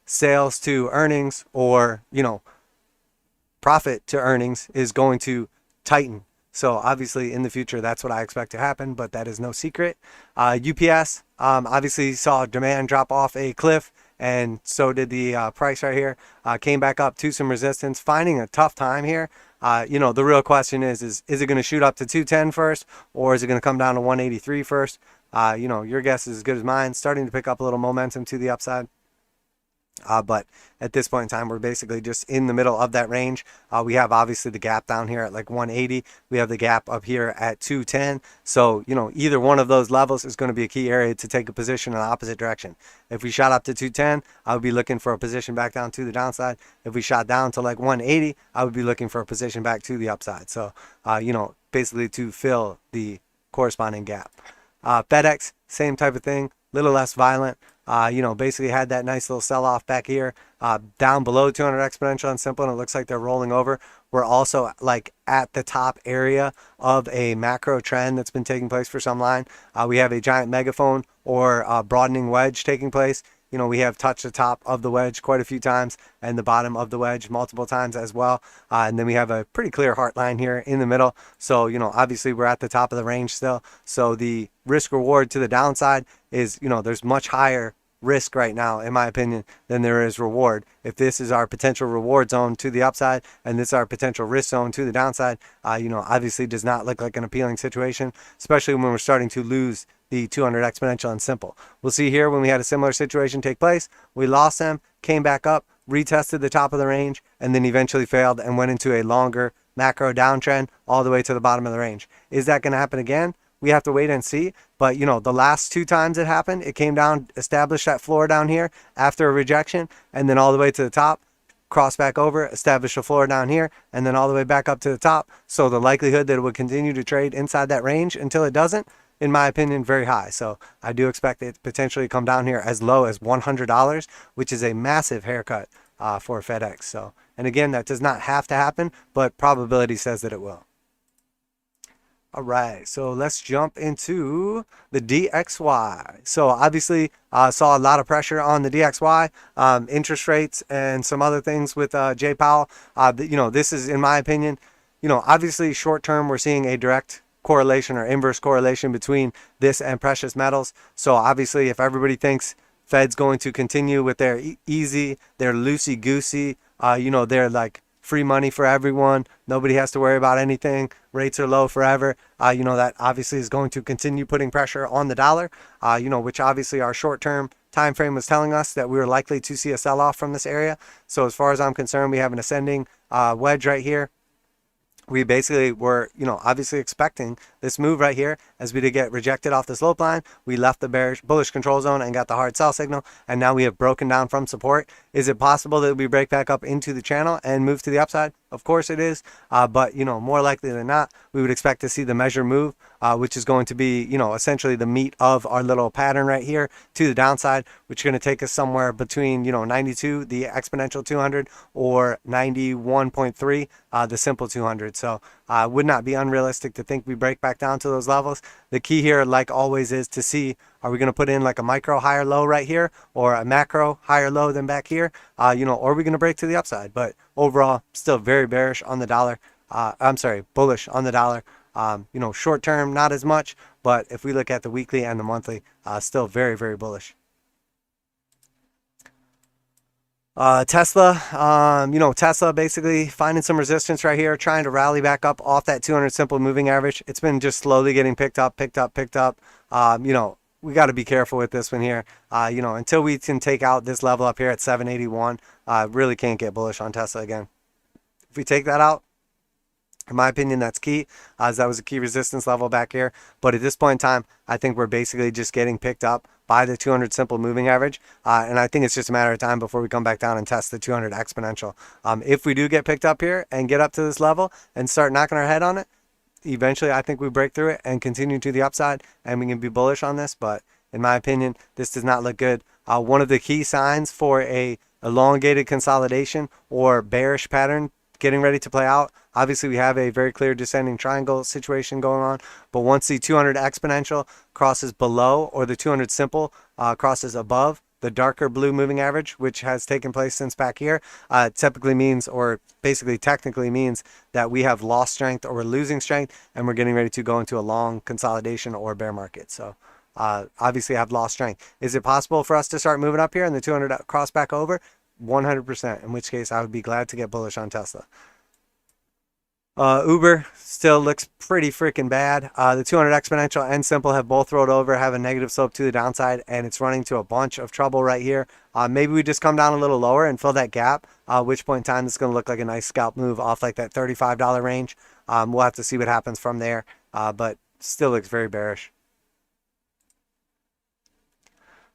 sales to earnings, or, profit to earnings, is going to tighten. So obviously in the future, that's what I expect to happen, but that is no secret. UPS obviously saw demand drop off a cliff, and so did the price right here. Came back up to some resistance, finding a tough time here. The real question is it going to shoot up to 210 first, or is it going to come down to 183 first? Your guess is as good as mine. Starting to pick up a little momentum to the upside. But at this point in time, we're basically just in the middle of that range. We have obviously the gap down here at like 180. We have the gap up here at 210. So, either one of those levels is going to be a key area to take a position in the opposite direction. If we shot up to 210, I would be looking for a position back down to the downside. If we shot down to like 180, I would be looking for a position back to the upside. So, basically to fill the corresponding gap. FedEx, same type of thing, little less violent. Basically had that nice little sell-off back here, down below 200 exponential and simple, and it looks like they're rolling over. We're also like at the top area of a macro trend that's been taking place for some line. We have a giant megaphone or broadening wedge taking place. We have touched the top of the wedge quite a few times and the bottom of the wedge multiple times as well. And then we have a pretty clear heart line here in the middle. So, obviously we're at the top of the range still. So the risk reward to the downside is, there's much higher risk right now, in my opinion, than there is reward. If this is our potential reward zone to the upside and this is our potential risk zone to the downside, obviously does not look like an appealing situation, especially when we're starting to lose the 200 exponential and simple. We'll see here when we had a similar situation take place, we lost them, came back up, retested the top of the range, and then eventually failed and went into a longer macro downtrend all the way to the bottom of the range. Is that going to happen again? We have to wait and see. But, the last two times it happened, it came down, established that floor down here after a rejection, and then all the way to the top, cross back over, establish a floor down here, and then all the way back up to the top. So the likelihood that it would continue to trade inside that range until it doesn't, in my opinion, very high. So I do expect it to potentially come down here as low as $100, which is a massive haircut for FedEx. So, and again, that does not have to happen, but probability says that it will. All right, so let's jump into the DXY. So obviously saw a lot of pressure on the DXY, interest rates and some other things with Jay Powell. This is, in my opinion, obviously short term, we're seeing a direct correlation or inverse correlation between this and precious metals. So obviously if everybody thinks Fed's going to continue with their easy, their loosey-goosey, they're like free money for everyone, nobody has to worry about anything, rates are low forever, that obviously is going to continue putting pressure on the dollar, which obviously our short-term time frame was telling us that we were likely to see a sell-off from this area. So as far as I'm concerned, we have an ascending wedge right here. We basically were, obviously expecting this move right here as we did get rejected off the slope line. We left the bullish control zone and got the hard sell signal, and now we have broken down from support. Is it possible that we break back up into the channel and move to the upside? Of course it is, but more likely than not, we would expect to see the measure move, which is going to be, essentially the meat of our little pattern right here to the downside, which is going to take us somewhere between, 92, the exponential 200, or 91.3, the simple 200. So would not be unrealistic to think we break back down to those levels. The key here, like always, is to see, are we going to put in like a micro higher low right here or a macro higher low than back here, or are we going to break to the upside? But overall, still very bearish on the dollar. Bullish on the dollar. Short term, not as much, but if we look at the weekly and the monthly, still very, very bullish. Tesla, Tesla basically finding some resistance right here, trying to rally back up off that 200 simple moving average. It's been just slowly getting picked up. We got to be careful with this one here. Until we can take out this level up here at 781, really can't get bullish on Tesla again. If we take that out, in my opinion, that's key, as that was a key resistance level back here. But at this point in time, I think we're basically just getting picked up by the 200 simple moving average. And I think it's just a matter of time before we come back down and test the 200 exponential. If we do get picked up here and get up to this level and start knocking our head on it, eventually I think we break through it and continue to the upside, and we can be bullish on this. But in my opinion, this does not look good. One of the key signs for a elongated consolidation or bearish pattern getting ready to play out. Obviously, we have a very clear descending triangle situation going on, but once the 200 exponential crosses below, or the 200 simple crosses above the darker blue moving average, which has taken place since back here, typically means, or basically technically means, that we have lost strength or we're losing strength, and we're getting ready to go into a long consolidation or bear market. So obviously I've lost strength. Is it possible for us to start moving up here and the 200 cross back over? 100%, in which case I would be glad to get bullish on Tesla. Uber still looks pretty freaking bad. The 200 exponential and simple have both rolled over, have a negative slope to the downside, and it's running to a bunch of trouble right here. Maybe we just come down a little lower and fill that gap, at which point in time this is going to look like a nice scalp move off like that $35 range. We'll have to see what happens from there, but still looks very bearish.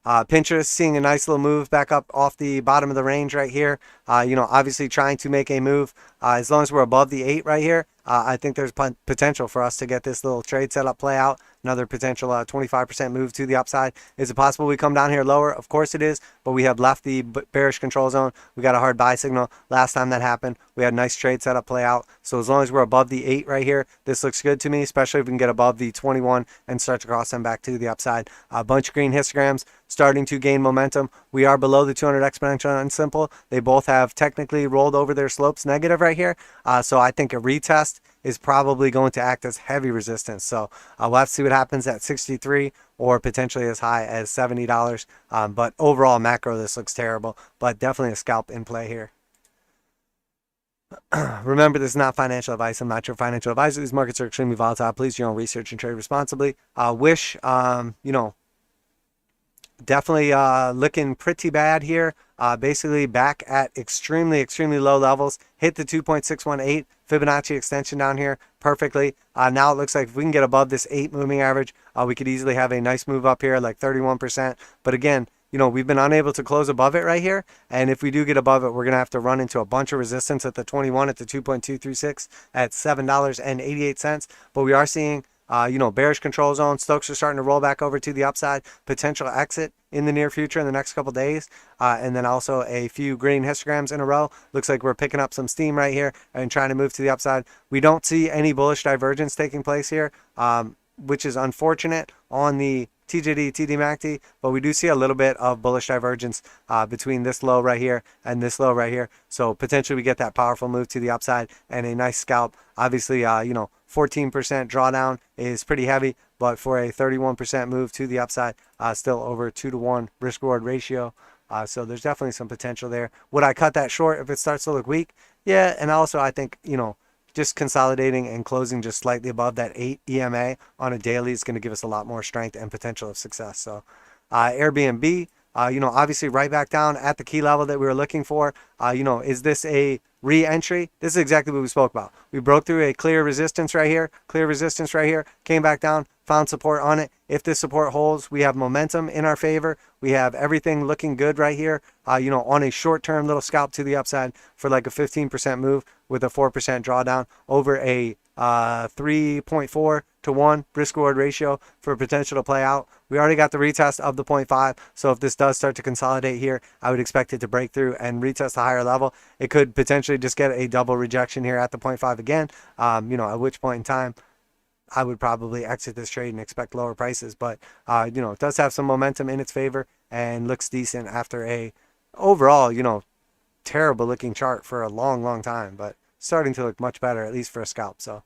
Pinterest seeing a nice little move back up off the bottom of the range right here. Obviously trying to make a move. As long as we're above the 8 right here, I think there's potential for us to get this little trade setup play out. Another potential 25% move to the upside. Is it possible we come down here lower? Of course it is, but we have left the bearish control zone. We got a hard buy signal last time that happened. We had a nice trade setup play out. So as long as we're above the 8 right here, this looks good to me, especially if we can get above the 21 and start to cross them back to the upside. A bunch of green histograms starting to gain momentum. We are below the 200 exponential and simple. They both have technically rolled over their slopes negative right here. So I think a retest is probably going to act as heavy resistance. So we'll have to see what happens at 63 or potentially as high as $70. But overall macro, this looks terrible, but definitely a scalp in play here. Remember, this is not financial advice. I'm not your financial advisor. These markets are extremely volatile. Please do your own research and trade responsibly. Definitely looking pretty bad here. Basically back at extremely low levels. Hit the 2.618 Fibonacci extension down here perfectly. Now it looks like if we can get above this 8 moving average, we could easily have a nice move up here, like 31%. But again, we've been unable to close above it right here. And if we do get above it, we're going to have to run into a bunch of resistance at the 21, at the 2.236, at $7.88. But we are seeing bearish control zone. Stochs are starting to roll back over to the upside. Potential exit in the near future in the next couple days. And then also a few green histograms in a row. Looks like we're picking up some steam right here and trying to move to the upside. We don't see any bullish divergence taking place here, which is unfortunate on the TJD, TDMACD, but we do see a little bit of bullish divergence between this low right here and this low right here. So potentially we get that powerful move to the upside and a nice scalp. Obviously, 14% drawdown is pretty heavy, but for a 31% move to the upside, still over 2-to-1 risk reward ratio. So there's definitely some potential there. Would I cut that short if it starts to look weak? Yeah, and also I think, just consolidating and closing just slightly above that 8 EMA on a daily is going to give us a lot more strength and potential of success. So Airbnb, obviously right back down at the key level that we were looking for. Is this a re-entry? This is exactly what we spoke about. We broke through a clear resistance right here, came back down, found support on it. If this support holds, we have momentum in our favor. We have everything looking good right here, on a short-term little scalp to the upside for like a 15% move with a 4% drawdown over a 3.4-to-1 risk reward ratio for potential to play out. We already got the retest of the 0.5, so if this does start to consolidate here, I would expect it to break through and retest a higher level. It could potentially just get a double rejection here at the 0.5 again, at which point in time I would probably exit this trade and expect lower prices. But it does have some momentum in its favor and looks decent after a overall terrible looking chart for a long time, but starting to look much better, at least for a scalp. So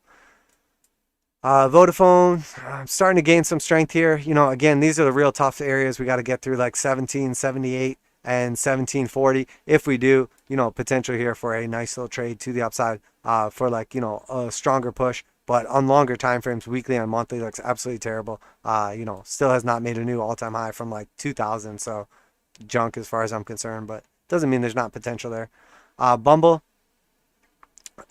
Vodafone, starting to gain some strength here. Again, these are the real tough areas we got to get through, like 1778 and 1740. If we do, potential here for a nice little trade to the upside for like, a stronger push. But on longer time frames, weekly and monthly, looks absolutely terrible. Still has not made a new all-time high from like 2000. So junk as far as I'm concerned, but doesn't mean there's not potential there. Bumble,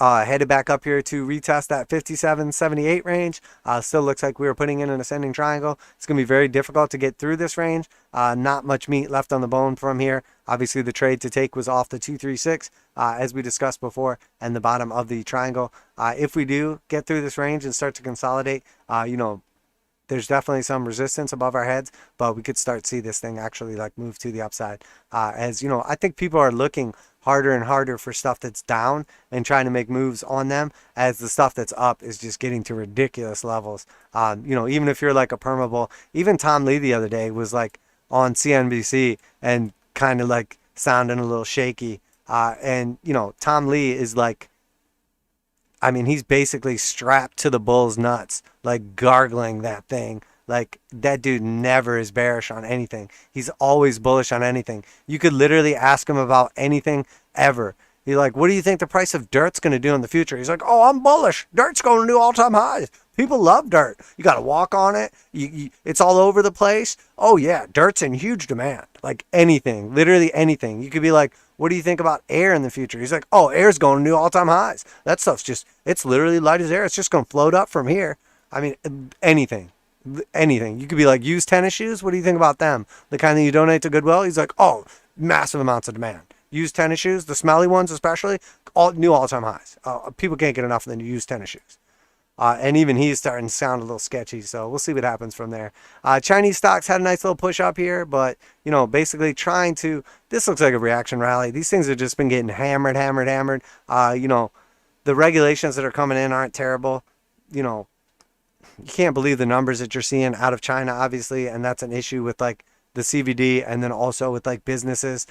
headed back up here to retest that 57.78 range. Still looks like we were putting in an ascending triangle. It's going to be very difficult to get through this range. Not much meat left on the bone from here. Obviously, the trade to take was off the 236, as we discussed before, and the bottom of the triangle. If we do get through this range and start to consolidate, there's definitely some resistance above our heads, but we could start to see this thing actually like move to the upside. As you know, I think people are looking harder and harder for stuff that's down and trying to make moves on them, as the stuff that's up is just getting to ridiculous levels. You know, even if you're like a permable, even Tom Lee the other day was like on CNBC and kind of like sounding a little shaky. And you know, Tom Lee is like, I mean, he's basically strapped to the bull's nuts, like gargling that thing. Like, that dude never is bearish on anything. He's always bullish on anything. You could literally ask him about anything ever. You're like, what do you think the price of dirt's going to do in the future? He's like, oh, I'm bullish. Dirt's going to do all-time highs. People love dirt. You got to walk on it. It's all over the place. Oh, yeah, dirt's in huge demand. Like anything, literally anything. You could be like, what do you think about air in the future? He's like, oh, air's going to new all-time highs. That stuff's just, it's literally light as air. It's just going to float up from here. I mean, anything. Anything. You could be like, used tennis shoes. What do you think about them? The kind that you donate to Goodwill. He's like, oh, massive amounts of demand. Used tennis shoes, the smelly ones especially, new all-time highs. People can't get enough of the used tennis shoes. And even he's starting to sound a little sketchy, so we'll see what happens from there. Chinese stocks had a nice little push up here, but, you know, basically trying to, this looks like a reaction rally. These things have just been getting hammered. You know, the regulations that are coming in aren't terrible. You know, you can't believe the numbers that you're seeing out of China, obviously, and that's an issue with, like, the CVD and then also with, like, businesses.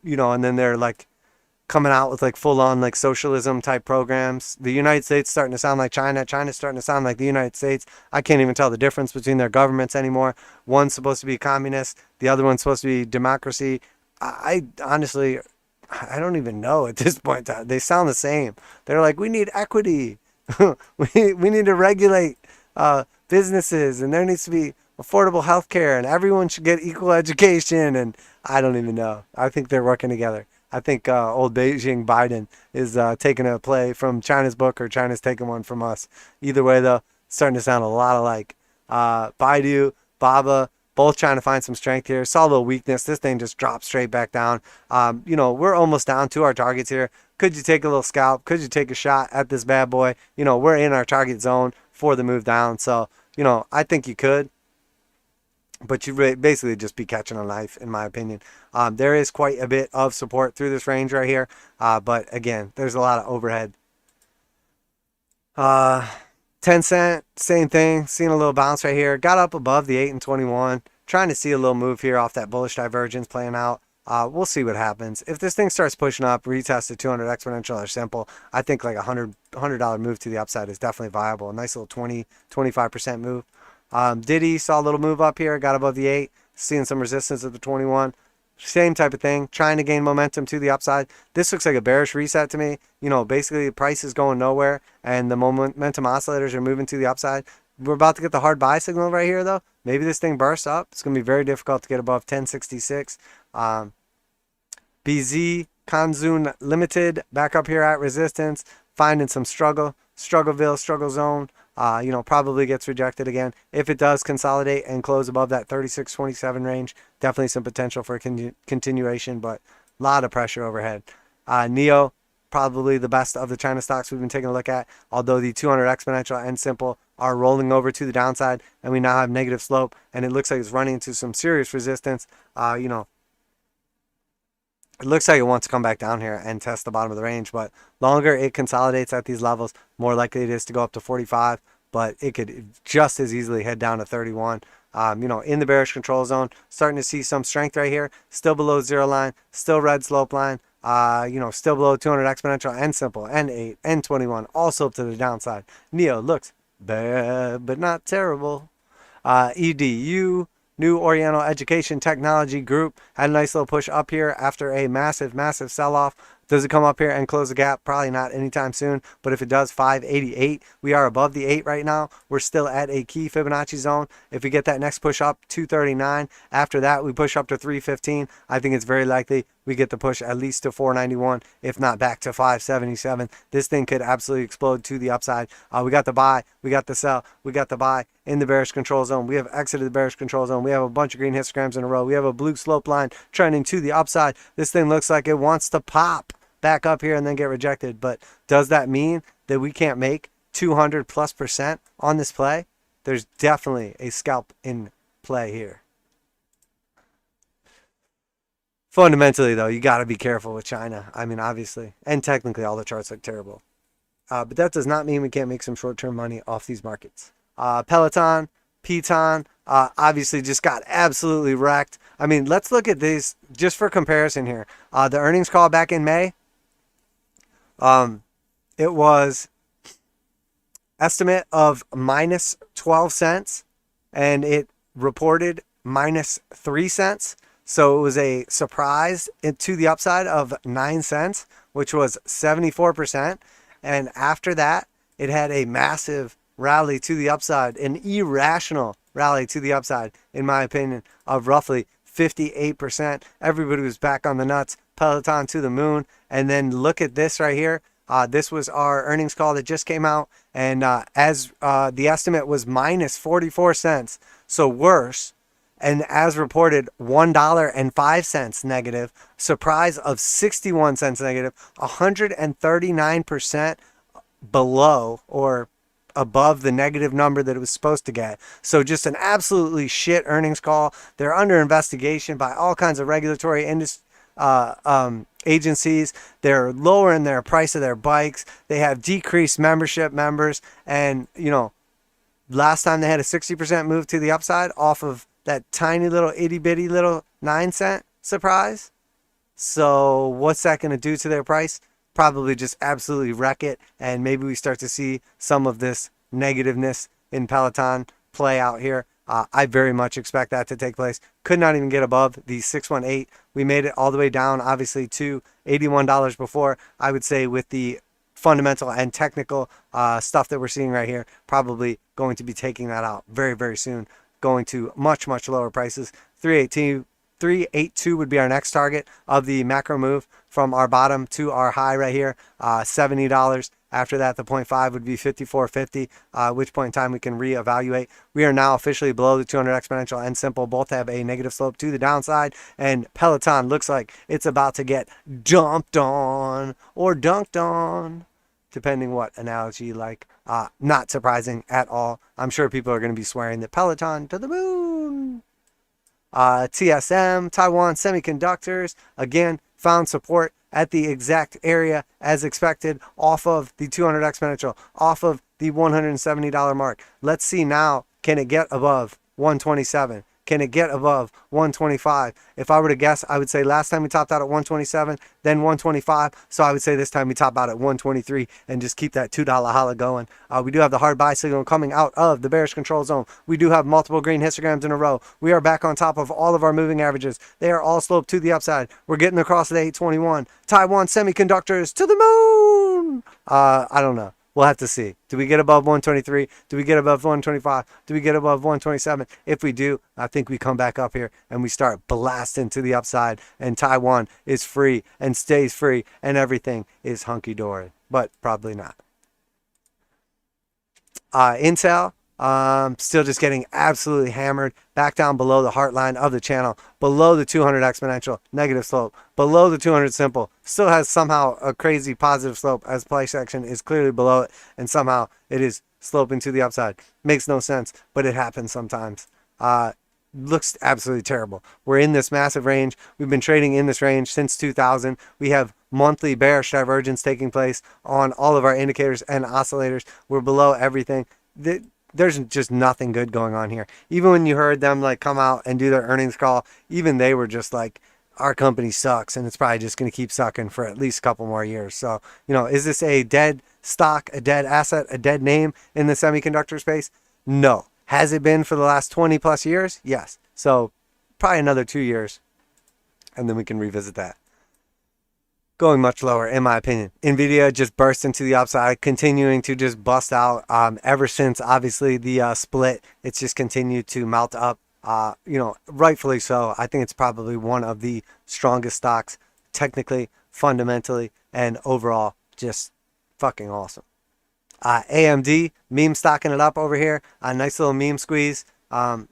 You know, and then they're, like, coming out with like full-on like socialism type programs. The United States starting to sound like China. China's starting to sound like the United States. I can't even tell the difference between their governments anymore. One's supposed to be communist. The other one's supposed to be democracy. I honestly, I don't even know at this point. They sound the same. They're like, we need equity. we need to regulate businesses, and there needs to be affordable health care, and everyone should get equal education. And I don't even know. I think they're working together. I think old Beijing Biden is taking a play from China's book, or China's taking one from us. Either way, though, it's starting to sound a lot alike. Baidu, Baba, both trying to find some strength here. Saw a little weakness. This thing just dropped straight back down. You know, we're almost down to our targets here. Could you take a little scalp? Could you take a shot at this bad boy? You know, we're in our target zone for the move down. So, you know, I think you could. But you basically just be catching a knife, in my opinion. There is quite a bit of support through this range right here. But again, there's a lot of overhead. 10 cent, same thing. Seeing a little bounce right here. Got up above the 8 and 21. Trying to see a little move here off that bullish divergence playing out. We'll see what happens. If this thing starts pushing up, retest the 200 exponential or simple, I think like a $100 move to the upside is definitely viable. A nice little 25% move. Diddy saw a little move up here, got above the 8, seeing some resistance at the 21. Same type of thing, trying to gain momentum to the upside. This looks like a bearish reset to me. You know, basically the price is going nowhere and the momentum oscillators are moving to the upside. We're about to get the hard buy signal right here, though. Maybe this thing bursts up. It's going to be very difficult to get above 1066. BZ, Kanzun Limited, back up here at resistance, finding some struggle zone. You know, probably gets rejected again. If it does consolidate and close above that 36.27 range, definitely some potential for continuation, but a lot of pressure overhead. NEO, probably the best of the China stocks we've been taking a look at, although the 200 exponential and simple are rolling over to the downside, and we now have negative slope, and it looks like it's running into some serious resistance. You know, it looks like it wants to come back down here and test the bottom of the range, but longer it consolidates at these levels, more likely it is to go up to 45, but it could just as easily head down to 31. You know, in the bearish control zone, starting to see some strength right here, still below zero line, still red slope line, you know, still below 200 exponential and simple, and 8, and 21, all slope to the downside. NEO looks bad, but not terrible. EDU, New Oriental Education Technology Group, had a nice little push up here after a massive sell-off. Does it come up here and close the gap? Probably not anytime soon, but if it does, 588. We are above the 8 right now. We're still at a key Fibonacci zone. If we get that next push up, 239. After that, we push up to 315. I think it's very likely we get the push at least to 491, if not back to 577. This thing could absolutely explode to the upside. We got the buy, we got the sell, we got the buy in the bearish control zone. We have exited the bearish control zone. We have a bunch of green histograms in a row. We have a blue slope line trending to the upside. This thing looks like it wants to pop back up here and then get rejected. But does that mean that we can't make 200+% on this play? there's definitely a scalp in play here. Fundamentally, though, you got to be careful with China. I mean, obviously, and technically, all the charts look terrible. But that does not mean we can't make some short-term money off these markets. Peloton, Piton, obviously just got absolutely wrecked. I mean, let's look at these just for comparison here. The earnings call back in May, it was estimate of minus 12 cents, and it reported minus 3 cents. So it was a surprise to the upside of 9 cents, which was 74%. And after that, it had a massive rally to the upside, an irrational rally to the upside, in my opinion, of roughly 58%. Everybody was back on the nuts, Peloton to the moon. And then look at this right here. This was our earnings call that just came out. And as the estimate was minus 44 cents, so worse. And as reported, $1.05 negative, surprise of 61 cents negative, 139% below or above the negative number that it was supposed to get. So just an absolutely shit earnings call. They're under investigation by all kinds of regulatory agencies. They're lowering their price of their bikes. They have decreased membership members. And, you know, last time they had a 60% move to the upside off of that tiny little itty bitty little 9 cent surprise. So what's that going to do to their price? Probably just absolutely wreck it. And maybe we start to see some of this negativeness in Peloton play out here. I very much expect that to take place. Could not even get above the 618. We made it all the way down, obviously, to $81 before. I would say with the fundamental and technical stuff that we're seeing right here, probably going to be taking that out very, very soon. Going to much, much lower prices. 382 would be our next target of the macro move from our bottom to our high right here, $70. After that, the 0.5 would be 54.50, at which point in time we can reevaluate. We are now officially below the 200 exponential and simple. Both have a negative slope to the downside, and Peloton looks like it's about to get dumped on or dunked on, depending what analogy you like. Not surprising at all. I'm sure people are going to be swearing that Peloton to the moon. TSM, Taiwan Semiconductors, again, found support at the exact area as expected off of the 200 exponential, off of the $170 mark. Let's see now, can it get above 127? Can it get above 125? If I were to guess, I would say last time we topped out at 127, then 125. So I would say this time we top out at 123 and just keep that $2 holla going. We do have the hard buy signal coming out of the bearish control zone. We do have multiple green histograms in a row. We are back on top of all of our moving averages. They are all sloped to the upside. We're getting across the 821. Taiwan Semiconductors to the moon. I don't know. We'll have to see. Do we get above 123? Do we get above 125? Do we get above 127? If we do, I think we come back up here and we start blasting to the upside, and Taiwan is free and stays free and everything is hunky-dory, but probably not. Intel, still just getting absolutely hammered, back down below the heart line of the channel, below the 200 exponential, negative slope, below the 200 simple, still has somehow a crazy positive slope as price action is clearly below it, and somehow it is sloping to the upside. Makes no sense, but it happens sometimes. Looks absolutely terrible. We're in this massive range. We've been trading in this range since 2000. We have monthly bearish divergence taking place on all of our indicators and oscillators. We're below everything. There's just nothing good going on here. Even when you heard them like come out and do their earnings call, even they were just like, our company sucks and it's probably just going to keep sucking for at least a couple more years. So, you know, is this a dead stock, a dead asset, a dead name in the semiconductor space? No. Has it been for the last 20 plus years? Yes. So probably another 2 years and then we can revisit that. Going much lower, in my opinion. Nvidia just burst into the upside, continuing to just bust out. Ever since, obviously, the split, it's just continued to mount up. You know, rightfully so. I think it's probably one of the strongest stocks, technically, fundamentally, and overall, just fucking awesome. AMD, meme stocking it up over here. A nice little meme squeeze. A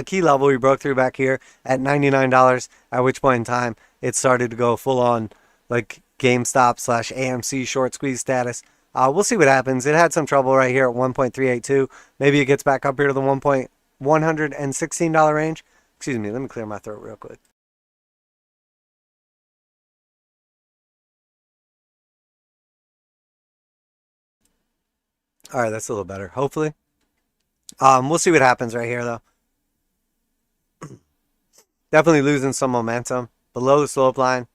key level we broke through back here at $99, at which point in time it started to go full on like GameStop / AMC short squeeze status. We'll see what happens. It had some trouble right here at 1.382. Maybe it gets back up here to the $116 range. Excuse me, let me clear my throat real quick. All right, that's a little better, hopefully. We'll see what happens right here, though. Definitely losing some momentum below the slope line.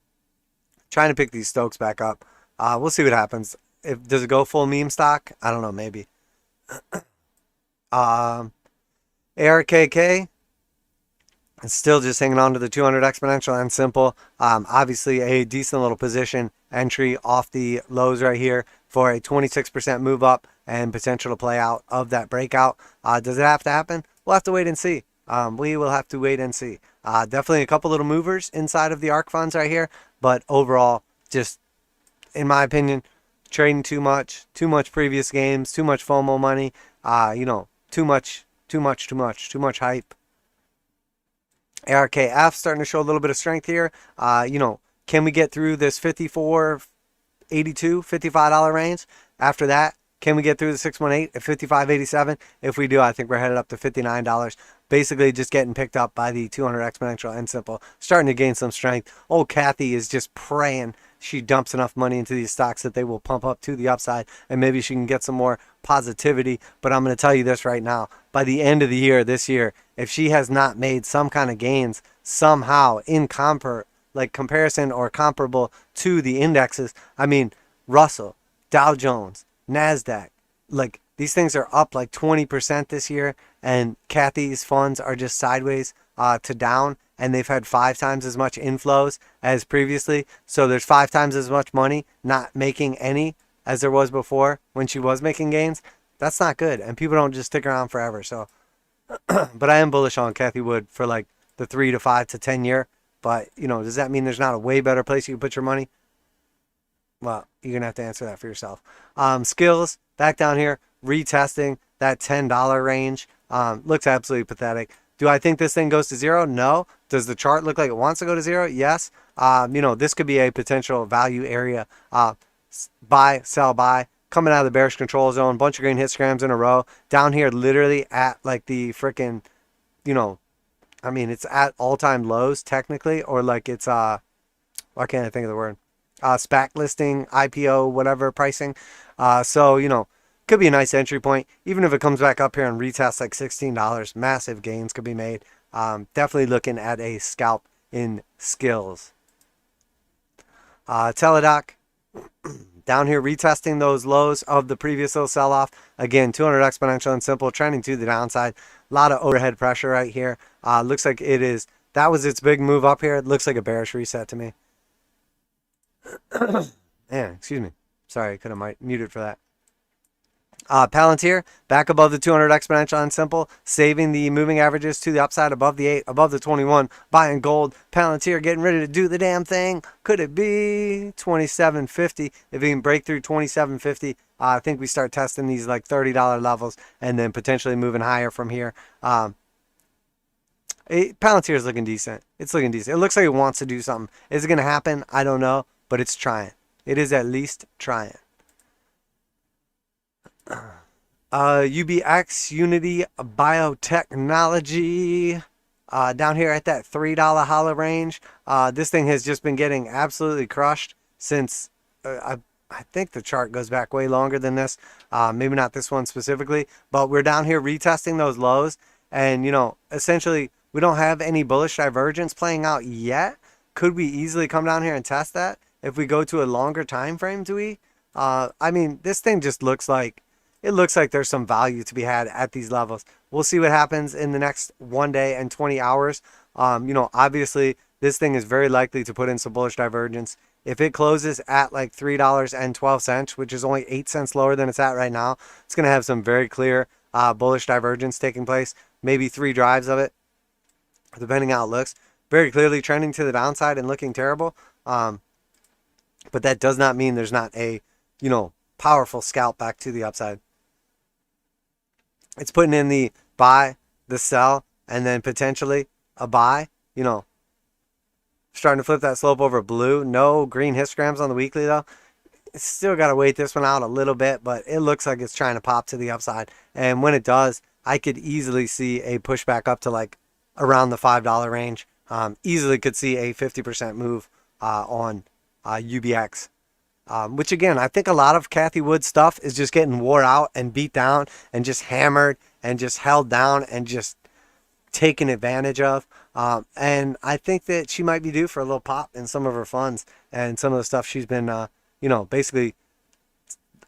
Trying to pick these Stochs back up. We'll see what happens. Does it go full meme stock? I don't know, maybe. ARKK is still just hanging on to the 200 exponential and simple. Obviously, a decent little position entry off the lows right here for a 26% move up and potential to play out of that breakout. Does it have to happen? We'll have to wait and see. We will have to wait and see. Definitely a couple little movers inside of the ARK funds right here, but overall, just in my opinion, trading too much previous games, too much FOMO money, too much hype. ARKF starting to show a little bit of strength here. Can we get through this $54.82, $55 range? After that, can we get through the 618 at $55.87? If we do, I think we're headed up to $59. Basically just getting picked up by the 200 exponential and simple, starting to gain some strength. Old Kathy is just praying she dumps enough money into these stocks that they will pump up to the upside, and maybe she can get some more positivity. But I'm going to tell you this right now. By the end of the year, this year, if she has not made some kind of gains somehow in comparison or comparable to the indexes, I mean, Russell, Dow Jones, NASDAQ, these things are up 20% this year, and Kathy's funds are just sideways to down, and they've had 5 times as much inflows as previously. So there's 5 times as much money not making any as there was before when she was making gains. That's not good, and people don't just stick around forever. So, but I am bullish on Kathy Wood for the 3 to 5 to 10 year. But does that mean there's not a way better place you can put your money? Well, you're going to have to answer that for yourself. Skills, back down here, retesting that $10 range. Looks absolutely pathetic. Do I think this thing goes to zero? No. Does the chart look like it wants to go to zero? Yes. This could be a potential value area. Buy, sell, buy. Coming out of the bearish control zone. Bunch of green histograms in a row. Down here, literally at the freaking, it's at all-time lows technically. Or it's, why can't I think of the word? SPAC listing, IPO, whatever pricing. Could be a nice entry point. Even if it comes back up here and retests $16, massive gains could be made. Definitely looking at a scalp in skills. Teladoc, down here retesting those lows of the previous little sell-off. Again, 200 exponential and simple, trending to the downside. A lot of overhead pressure right here. Looks like that was its big move up here. It looks like a bearish reset to me. Man, excuse me. Sorry, I could have muted for that. Palantir, back above the 200 exponential and simple, saving the moving averages to the upside above the 8, above the 21, buying gold. Palantir getting ready to do the damn thing. Could it be 27.50? If we can break through 27.50, I think we start testing these $30 levels and then potentially moving higher from here. Palantir is looking decent. It's looking decent. It looks like it wants to do something. Is it going to happen? I don't know, but it's trying. It is at least trying. UBX, Unity Biotechnology, down here at that $3 hollow range. This thing has just been getting absolutely crushed since, I think the chart goes back way longer than this. Maybe not this one specifically, but we're down here retesting those lows. And, essentially, we don't have any bullish divergence playing out yet. Could we easily come down here and test that if we go to a longer time frame? This thing just looks like, there's some value to be had at these levels. We'll see what happens in the next 1 day and 20 hours. Obviously, this thing is very likely to put in some bullish divergence. If it closes at $3.12, which is only 8 cents lower than it's at right now, it's going to have some very clear bullish divergence taking place. Maybe 3 drives of it, depending how it looks. Very clearly trending to the downside and looking terrible. But that does not mean there's not a, powerful scalp back to the upside. It's putting in the buy, the sell, and then potentially a buy, starting to flip that slope over blue. No green histograms on the weekly though. It's still got to wait this one out a little bit, but it looks like it's trying to pop to the upside. And when it does, I could easily see a pushback up to like around the $5 range. Easily could see a 50% move on UBX. Which again, I think a lot of Cathie Wood stuff is just getting wore out and beat down and just hammered and just held down and just taken advantage of. And I think that she might be due for a little pop in some of her funds and some of the stuff she's been, basically,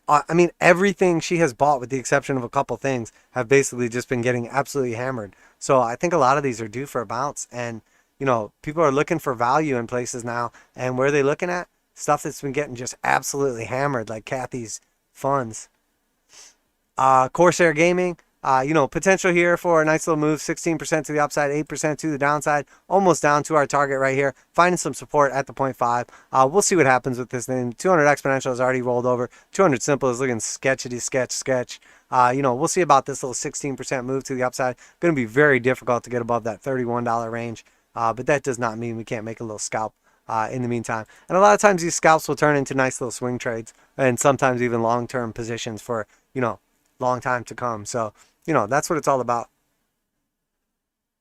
I mean, everything she has bought with the exception of a couple things have basically just been getting absolutely hammered. So I think a lot of these are due for a bounce, and, people are looking for value in places now. And where are they looking at? Stuff that's been getting just absolutely hammered, like Cathie's funds. Corsair Gaming, potential here for a nice little move, 16% to the upside, 8% to the downside, almost down to our target right here, finding some support at the 0.5. We'll see what happens with this thing. 200 exponential has already rolled over. 200 simple is looking sketchy, sketch. We'll see about this little 16% move to the upside. Going to be very difficult to get above that $31 range, but that does not mean we can't make a little scalp in the meantime. And a lot of times these scalps will turn into nice little swing trades and sometimes even long-term positions for, long time to come. So, that's what it's all about.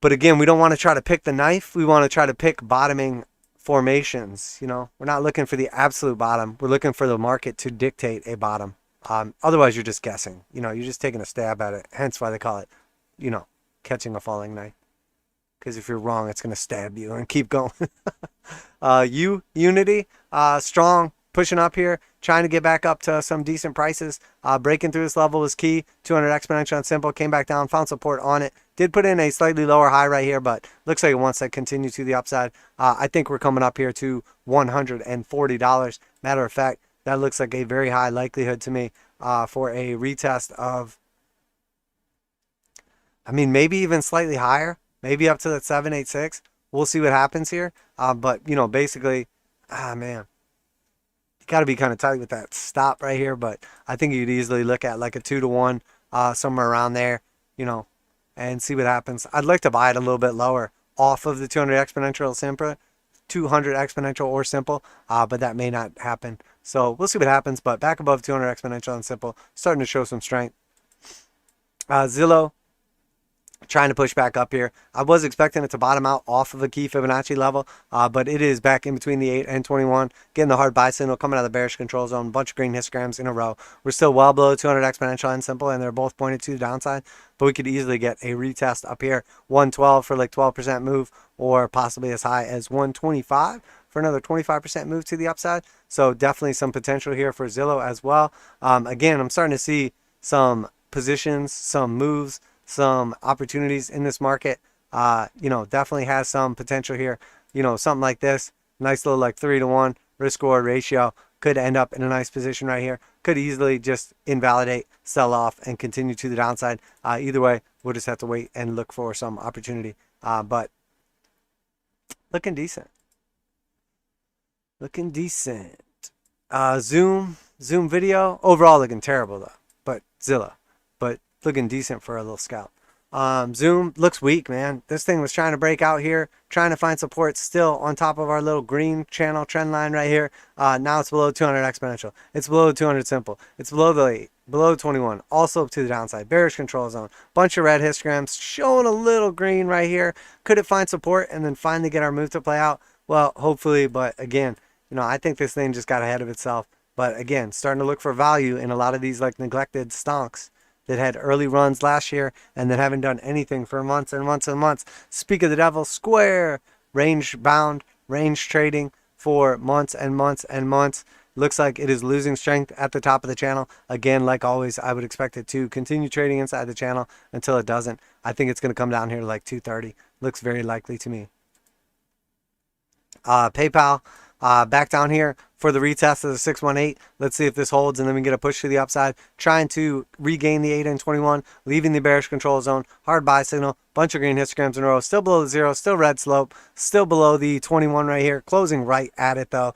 But again, we don't want to try to pick the knife. We want to try to pick bottoming formations. We're not looking for the absolute bottom. We're looking for the market to dictate a bottom. Otherwise, you're just guessing. You're just taking a stab at it. Hence why they call it, catching a falling knife. Because if you're wrong, it's going to stab you and keep going. Unity, strong, pushing up here, trying to get back up to some decent prices. Breaking through this level was key. 200 exponential and simple, came back down, found support on it. Did put in a slightly lower high right here, but looks like it wants to continue to the upside. I think we're coming up here to $140. Matter of fact, that looks like a very high likelihood to me for a retest of, maybe even slightly higher. Maybe up to that 786. We'll see what happens here. But, basically, man. You got to be kind of tight with that stop right here. But I think you'd easily look at like a 2-to-1, somewhere around there, and see what happens. I'd like to buy it a little bit lower off of the 200 exponential simple, 200 exponential or simple, but that may not happen. So we'll see what happens. But back above 200 exponential and simple, starting to show some strength. Zillow, trying to push back up here. I was expecting it to bottom out off of a key Fibonacci level, but it is back in between the 8 and 21, getting the hard buy signal coming out of the bearish control zone, bunch of green histograms in a row. We're still well below 200 exponential and simple, and they're both pointed to the downside, but we could easily get a retest up here, 112 for like 12% move, or possibly as high as 125 for another 25% move to the upside. So definitely some potential here for Zillow as well. Again, I'm starting to see some positions, some moves, some opportunities in this market. Definitely has some potential here. Something like this, nice little like 3-to-1 risk reward ratio, could end up in a nice position right here. Could easily just invalidate, sell off, and continue to the downside. Either way, we'll just have to wait and look for some opportunity. But looking decent. Looking decent. Zoom video, overall looking terrible though. But Zillow, but looking decent for a little scalp. Zoom looks weak, man. This thing was trying to break out here, trying to find support, still on top of our little green channel trend line right here. Now it's below 200 exponential. It's below 200 simple. It's below the 8, below 21, also up to the downside. Bearish control zone. Bunch of red histograms showing a little green right here. Could it find support and then finally get our move to play out? Well, hopefully, but again, I think this thing just got ahead of itself. But again, starting to look for value in a lot of these like neglected stonks that had early runs last year and that haven't done anything for months and months and months. Speak of the devil, square, range bound, range trading for months and months and months. Looks like it is losing strength at the top of the channel. Again, like always, I would expect it to continue trading inside the channel until it doesn't. I think it's going to come down here to like 230. Looks very likely to me. PayPal, back down here for the retest of the 618. Let's see if this holds and then we get a push to the upside. Trying to regain the 8 and 21, leaving the bearish control zone. Hard buy signal, bunch of green histograms in a row. Still below the 0, still red slope, still below the 21 right here. Closing right at it though.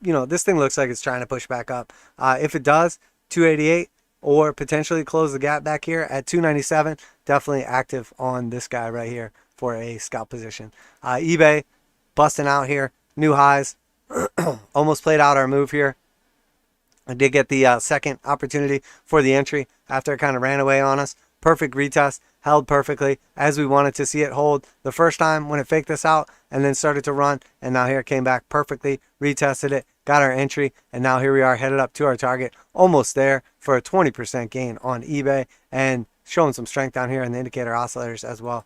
This thing looks like it's trying to push back up. If it does, 288 or potentially close the gap back here at 297. Definitely active on this guy right here for a scalp position. eBay busting out here. New highs. Almost played out our move here. I did get the second opportunity for the entry after it kind of ran away on us. Perfect retest, held perfectly as we wanted to see it hold the first time when it faked us out and then started to run. And now here it came back perfectly, retested it, got our entry, and now here we are headed up to our target, almost there for a 20% gain on eBay and showing some strength down here in the indicator oscillators as well.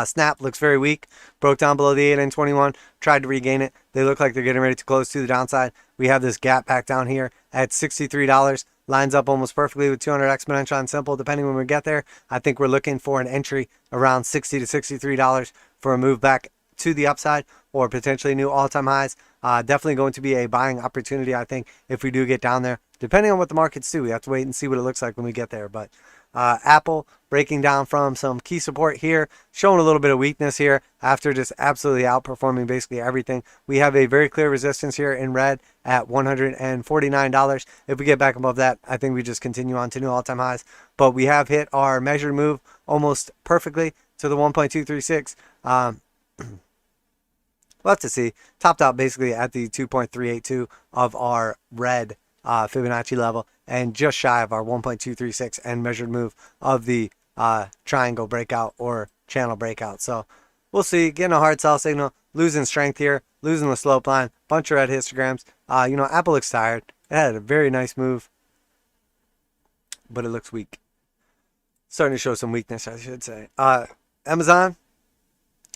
Snap looks very weak, broke down below the 8 and 21, tried to regain it. They look like they're getting ready to close to the downside. We have this gap back down here at $63, lines up almost perfectly with 200 exponential and simple. Depending when we get there, I think we're looking for an entry around $60 to $63 for a move back to the upside or potentially new all-time highs. Definitely going to be a buying opportunity, I think, if we do get down there. Depending on what the markets do, we have to wait and see what it looks like when we get there. But Apple breaking down from some key support here, showing a little bit of weakness here after just absolutely outperforming basically everything. We have a very clear resistance here in red at $149. If we get back above that, I think we just continue on to new all-time highs. But we have hit our measured move almost perfectly to the 1.236. We'll have to see. Topped out basically at the 2.382 of our red Fibonacci level and just shy of our 1.236 and measured move of the triangle breakout or channel breakout. So we'll see. Getting a hard sell signal, losing strength here, losing the slope line, bunch of red histograms. Apple looks tired. It had a very nice move, but it looks weak. Starting to show some weakness, I should say. Amazon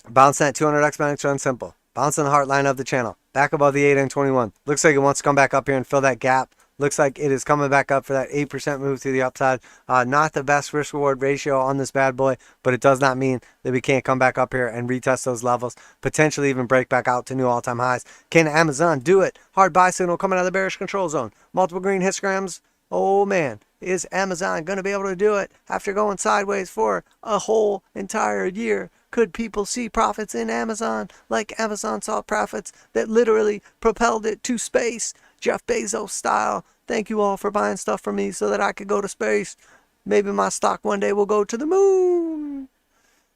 bouncing at 200 exponential and simple. Bouncing the heart line of the channel. Back above the 8 and 21. Looks like it wants to come back up here and fill that gap. Looks like it is coming back up for that 8% move to the upside. Not the best risk-reward ratio on this bad boy, but it does not mean that we can't come back up here and retest those levels. Potentially even break back out to new all-time highs. Can Amazon do it? Hard buy signal coming out of the bearish control zone. Multiple green histograms. Oh, man. Is Amazon going to be able to do it after going sideways for a whole entire year? Could people see profits in Amazon like Amazon saw profits that literally propelled it to space, Jeff Bezos style? Thank you all for buying stuff from me so that I could go to space. Maybe my stock one day will go to the moon.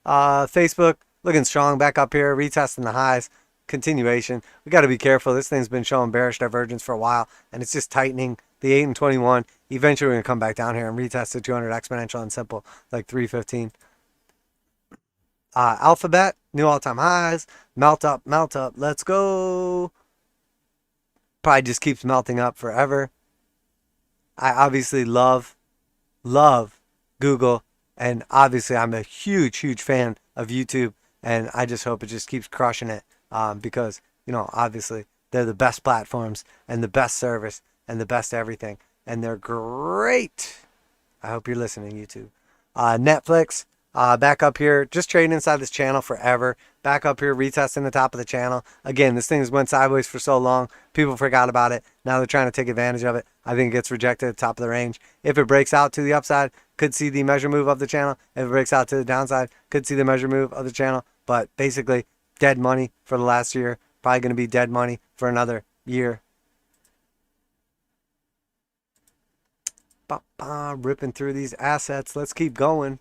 Facebook looking strong back up here, retesting the highs. Continuation. We got to be careful. This thing's been showing bearish divergence for a while, and it's just tightening the 8 and 21. Eventually, we're going to come back down here and retest the 200 exponential and simple, like 315. Alphabet, new all-time highs. Melt up, let's go. Probably just keeps melting up forever. I obviously love Google, and obviously I'm a huge fan of YouTube, and I just hope it just keeps crushing it because, obviously they're the best platforms and the best service and the best everything, and they're great. I hope you're listening, YouTube. Netflix. Back up here, just trading inside this channel forever. Back up here, retesting the top of the channel. Again, this thing has went sideways for so long. People forgot about it. Now they're trying to take advantage of it. I think it gets rejected at the top of the range. If it breaks out to the upside, could see the measure move of the channel. If it breaks out to the downside, could see the measure move of the channel. But basically, dead money for the last year. Probably going to be dead money for another year. Ripping through these assets. Let's keep going.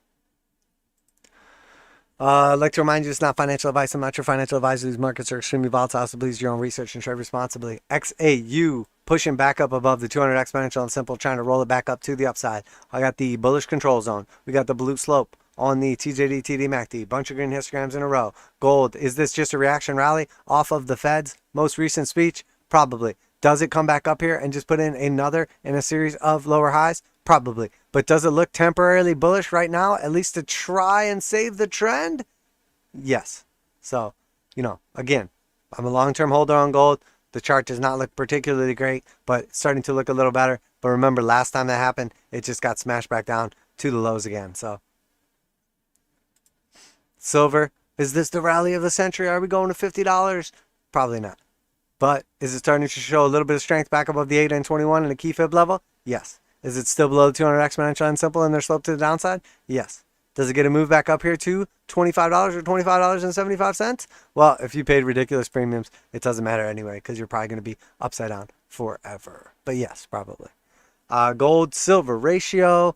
I'd like to remind you it's not financial advice. I'm not your financial advisor. These markets are extremely volatile, so please do your own research and trade responsibly. XAU pushing back up above the 200 exponential and simple, trying to roll it back up to the upside. I got the bullish control zone. We got the blue slope on the TJD TDMACD. Bunch of green histograms in a row. Gold. Is this just a reaction rally off of the Fed's most recent speech? Probably. Does it come back up here and just put in another in a series of lower highs? Probably. But does it look temporarily bullish right now, at least to try and save the trend? Yes. So, again, I'm a long-term holder on gold. The chart does not look particularly great, but it's starting to look a little better. But remember, last time that happened, it just got smashed back down to the lows again. So, silver. Is this the rally of the century? Are we going to $50? Probably not. But is it starting to show a little bit of strength back above the 8 and 21 in the key fib level? Yes. Is it still below the 200 exponential and simple in their slope to the downside? Yes. Does it get a move back up here to $25 or $25.75? Well, if you paid ridiculous premiums, it doesn't matter anyway because you're probably going to be upside down forever. But yes, probably. Gold silver ratio,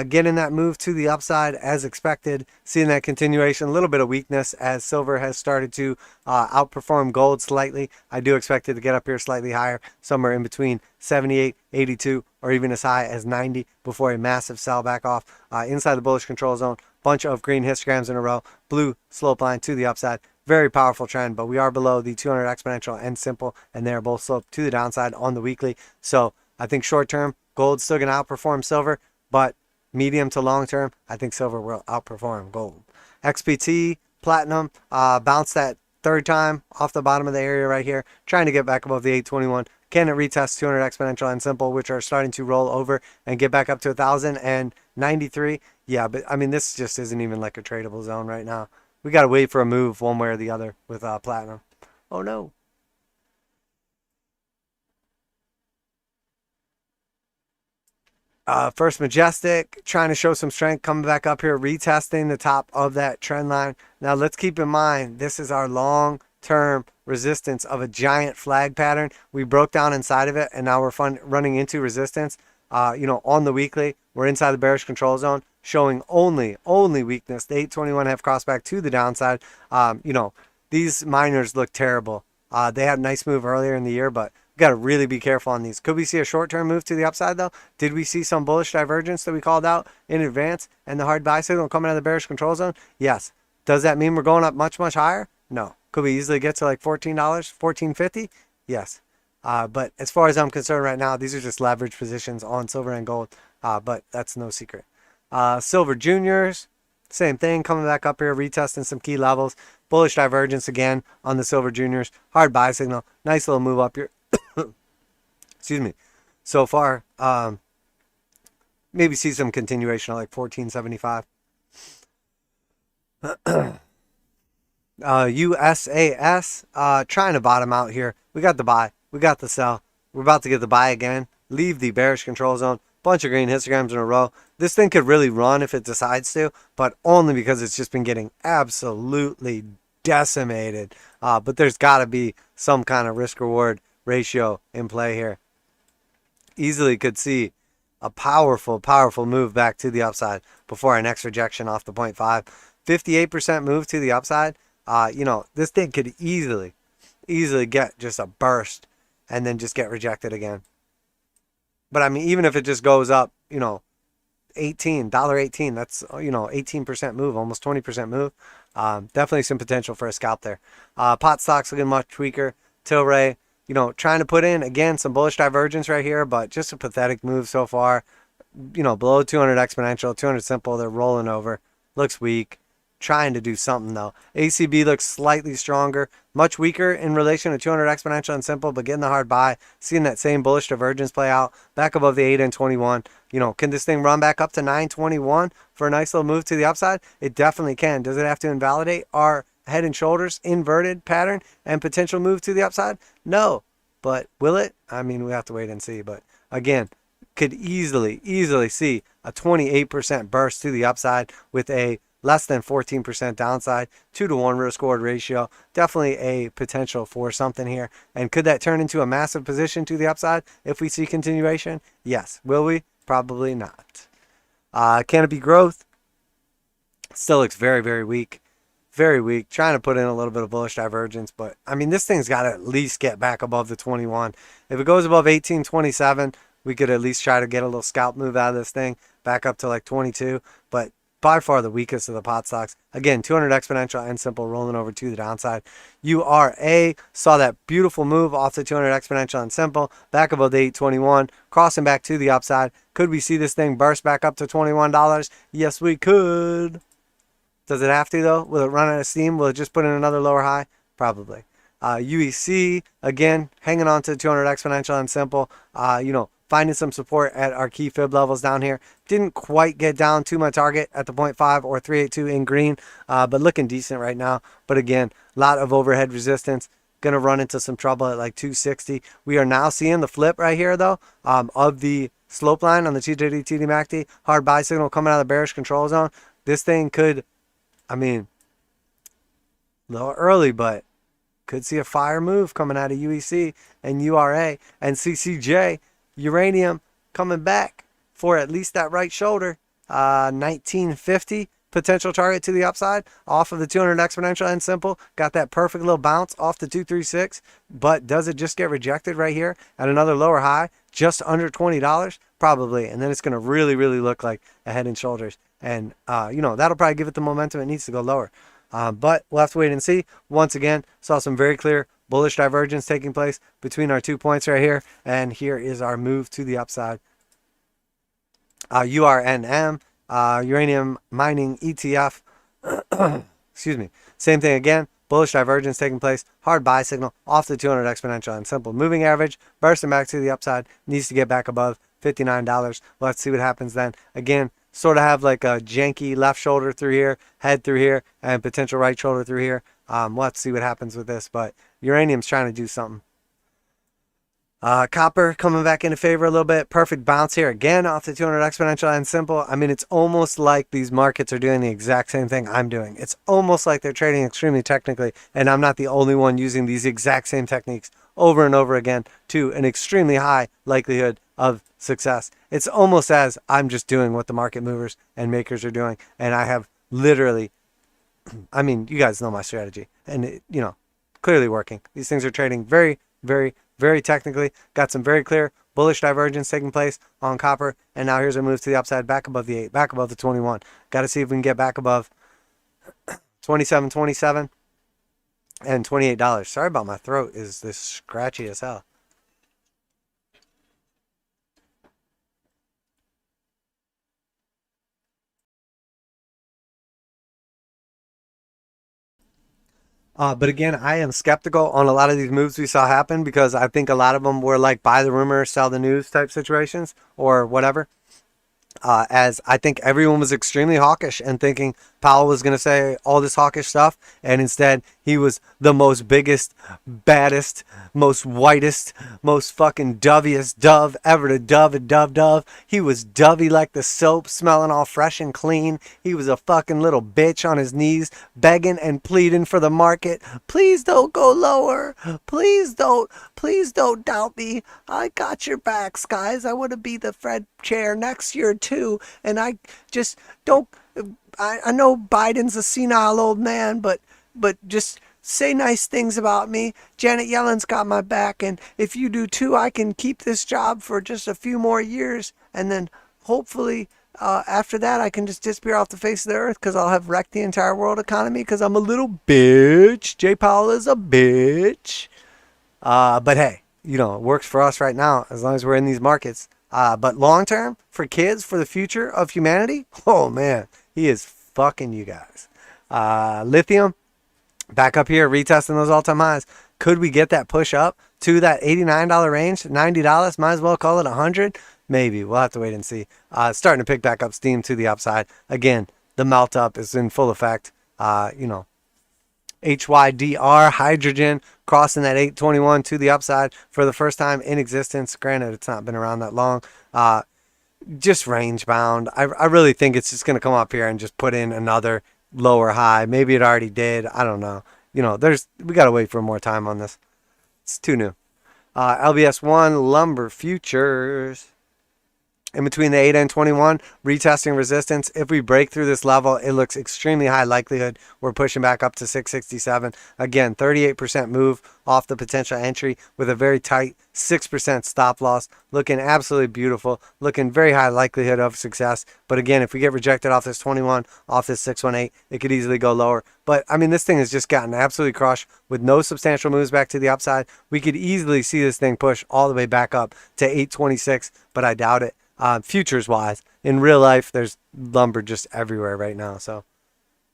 getting that move to the upside as expected, seeing that continuation, a little bit of weakness as silver has started to outperform gold slightly. I do expect it to get up here slightly higher, somewhere in between 78, 82, or even as high as 90 before a massive sell back off inside the bullish control zone. Bunch of green histograms in a row, blue slope line to the upside. Very powerful trend, but we are below the 200 exponential and simple, and they're both sloped to the downside on the weekly. So I think short term, gold's still going to outperform silver, but medium to long term, I think silver will outperform gold. XPT, platinum, bounced that third time off the bottom of the area right here, trying to get back above the 821. Can it retest 200 exponential and simple, which are starting to roll over and get back up to 1,093? Yeah, but I mean, this just isn't even like a tradable zone right now. We got to wait for a move one way or the other with platinum. Oh no. First Majestic, trying to show some strength, coming back up here, retesting the top of that trend line. Now let's keep in mind, this is our long-term resistance of a giant flag pattern. We broke down inside of it, and now we're running into resistance. On the weekly, we're inside the bearish control zone, showing only weakness. The 821 have crossed back to the downside. These miners look terrible. They had a nice move earlier in the year, but we got to really be careful on these. Could we see a short-term move to the upside, though? Did we see some bullish divergence that we called out in advance and the hard buy signal coming out of the bearish control zone? Yes. Does that mean we're going up much, much higher? No. Could we easily get to like $14, $14.50? Yes. But as far as I'm concerned right now, these are just leverage positions on silver and gold, but that's no secret. Silver juniors, same thing, coming back up here, retesting some key levels. Bullish divergence again on the silver juniors. Hard buy signal. Nice little move up here. Excuse me. So far, maybe see some continuation at like 14.75. USAS, trying to bottom out here. We got the buy. We got the sell. We're about to get the buy again. Leave the bearish control zone. Bunch of green histograms in a row. This thing could really run if it decides to, but only because it's just been getting absolutely decimated. But there's got to be some kind of risk-reward ratio in play here. Easily could see a powerful move back to the upside before our next rejection off the 0.5. 58% move to the upside. This thing could easily get just a burst and then just get rejected again. But I mean, even if it just goes up, $18, that's, 18% move, almost 20% move. Definitely some potential for a scalp there. Pot stocks looking much weaker. Tilray, trying to put in, again, some bullish divergence right here, but just a pathetic move so far. Below 200 exponential, 200 simple, they're rolling over. Looks weak. Trying to do something, though. ACB looks slightly stronger, much weaker in relation to 200 exponential and simple, but getting the hard buy, seeing that same bullish divergence play out, back above the 8 and 21. Can this thing run back up to 921 for a nice little move to the upside? It definitely can. Does it have to invalidate our head and shoulders inverted pattern and potential move to the upside? No. But will it? I mean, we have to wait and see. But again, could easily see a 28% burst to the upside with a less than 14% downside, 2-to-1 risk-reward ratio. Definitely a potential for something here. And could that turn into a massive position to the upside if we see continuation? Yes. Will we? Probably not. Canopy growth still looks very, very weak. Very weak. Trying to put in a little bit of bullish divergence, but I mean, this thing's got to at least get back above the 21. If it goes above 18.27, we could at least try to get a little scalp move out of this thing, back up to like 22. But by far the weakest of the pot stocks. Again, 200 exponential and simple rolling over to the downside. URA saw that beautiful move off the 200 exponential and simple, back above the 821, crossing back to the upside. Could we see this thing burst back up to $21? Yes, we could. Does it have to, though? Will it run out of steam? Will it just put in another lower high? Probably. UEC, again, hanging on to 200 exponential and simple. Finding some support at our key fib levels down here. Didn't quite get down to my target at the 0.5 or 382 in green, but looking decent right now. But again, a lot of overhead resistance. Going to run into some trouble at like 260. We are now seeing the flip right here, though, of the slope line on the TJD TDMACD. Hard buy signal coming out of the bearish control zone. This thing could, a little early, but could see a fire move coming out of UEC and URA and CCJ. Uranium coming back for at least that right shoulder. 1950 potential target to the upside off of the 200 exponential and simple. Got that perfect little bounce off the 236, but does it just get rejected right here at another lower high, just under $20? Probably. And then it's going to really, really look like a head and shoulders. And, you know, that'll probably give it the momentum it needs to go lower. But we'll have to wait and see. Once again, saw some very clear bullish divergence taking place between our 2 points right here. And here is our move to the upside. URNM, uranium mining ETF. Excuse me. Same thing again. Bullish divergence taking place. Hard buy signal off the 200 exponential and simple moving average. Bursting back to the upside. Needs to get back above $59. We'll have to see what happens then. Again, sort of have like a janky left shoulder through here, head through here, and potential right shoulder through here. We'll have to see what happens with this, but uranium's trying to do something. Copper coming back into favor a little bit. Perfect bounce here again off the 200 exponential and simple. I mean, it's almost like these markets are doing the exact same thing I'm doing. It's almost like they're trading extremely technically, and I'm not the only one using these exact same techniques over and over again to an extremely high likelihood of success. It's almost as I'm just doing what the market movers and makers are doing, and I have literally, I mean, you guys know my strategy, and it, you know, clearly working. These things are trading very, very, very technically. Got some very clear bullish divergence taking place on copper, and now here's a move to the upside, back above the 8, back above the 21. Got to see if we can get back above 27.27 and $28. Sorry about my throat, is this scratchy as hell. But again, I am skeptical on a lot of these moves we saw happen because I think a lot of them were like buy the rumor, sell the news type situations or whatever. As I think everyone was extremely hawkish and thinking Powell was going to say all this hawkish stuff, and instead he was the most biggest, baddest, most whitest, most fucking doviest dove ever to dove and dove. He was dovey like the soap, smelling all fresh and clean. He was a fucking little bitch on his knees, begging and pleading for the market. Please don't go lower. Please don't doubt me. I got your backs, guys. I want to be the Fed chair next year too, and I just don't. I know Biden's a senile old man, but just say nice things about me. Janet Yellen's got my back, and if you do too, I can keep this job for just a few more years, and then hopefully after that I can just disappear off the face of the earth because I'll have wrecked the entire world economy because I'm a little bitch. Jay Powell is a bitch. But hey, you know, it works for us right now as long as we're in these markets. But long term, for kids, for the future of humanity, oh man, he is fucking you guys. Lithium, back up here, retesting those all-time highs. Could we get that push up to that $89 range? $90, might as well call it 100. Maybe. We'll have to wait and see. Starting to pick back up steam to the upside. Again, the melt up is in full effect. You know, HYDR, hydrogen, crossing that 821 to the upside for the first time in existence. Granted, it's not been around that long. Just range bound. I really think it's just going to come up here and just put in another lower high. Maybe it already did. I don't know. You know, we got to wait for more time on this. It's too new. LBS1 lumber futures. In between the 8 and 21, retesting resistance. If we break through this level, it looks extremely high likelihood we're pushing back up to 667. Again, 38% move off the potential entry with a very tight 6% stop loss. Looking absolutely beautiful. Looking very high likelihood of success. But again, if we get rejected off this 21, off this 618, it could easily go lower. But I mean, this thing has just gotten absolutely crushed with no substantial moves back to the upside. We could easily see this thing push all the way back up to 826, but I doubt it. Futures wise, in real life, there's lumber just everywhere right now. So,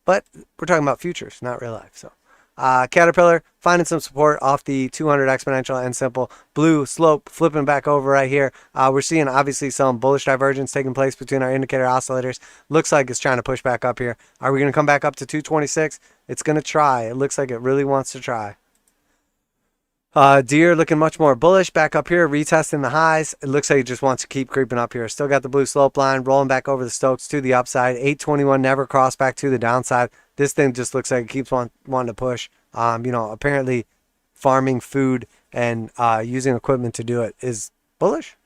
but we're talking about futures, not real life. So, Caterpillar finding some support off the 200 exponential and simple. Blue slope flipping back over right here. We're seeing obviously some bullish divergence taking place between our indicator oscillators. Looks like it's trying to push back up here. Are we going to come back up to 226? It's going to try. It looks like it really wants to try. Deer looking much more bullish back up here, retesting the highs. It looks like it just wants to keep creeping up here. Still got the blue slope line rolling back over the Stokes to the upside. 821 never crossed back to the downside. This thing just looks like it keeps wanting to push. You know, apparently farming food and using equipment to do it is bullish.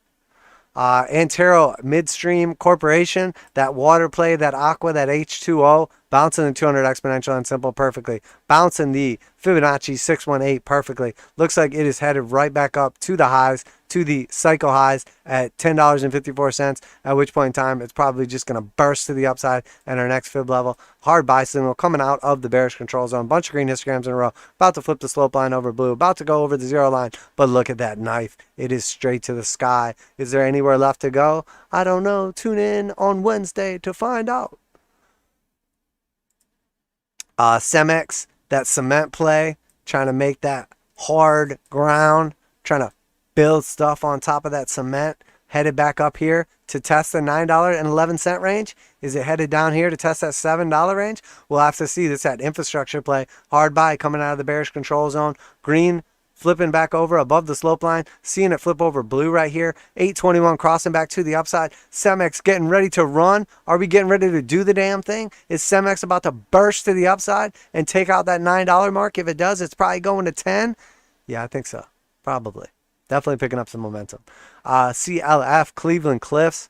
Antero Midstream Corporation, that water play, that aqua, that H2O, bouncing the 200 exponential and simple perfectly. Bouncing the Fibonacci 618 perfectly. Looks like it is headed right back up to the highs, to the cycle highs at $10.54, at which point in time it's probably just going to burst to the upside and our next fib level. Hard buy signal coming out of the bearish control zone. Bunch of green histograms in a row. About to flip the slope line over blue. About to go over the zero line. But look at that knife. It is straight to the sky. Is there anywhere left to go? I don't know. Tune in on Wednesday to find out. Cemex, that cement play, trying to make that hard ground, trying to build stuff on top of that cement, headed back up here to test the $9.11 range. Is it headed down here to test that $7 range? We'll have to see. This that infrastructure play, hard buy coming out of the bearish control zone. Green flipping back over above the slope line, seeing it flip over blue right here. 821 crossing back to the upside. Cemex getting ready to run. Are we getting ready to do the damn thing? Is Cemex about to burst to the upside and take out that $9 mark? If it does, it's probably going to 10. Yeah, I think so. Probably. Definitely picking up some momentum. CLF, Cleveland Cliffs.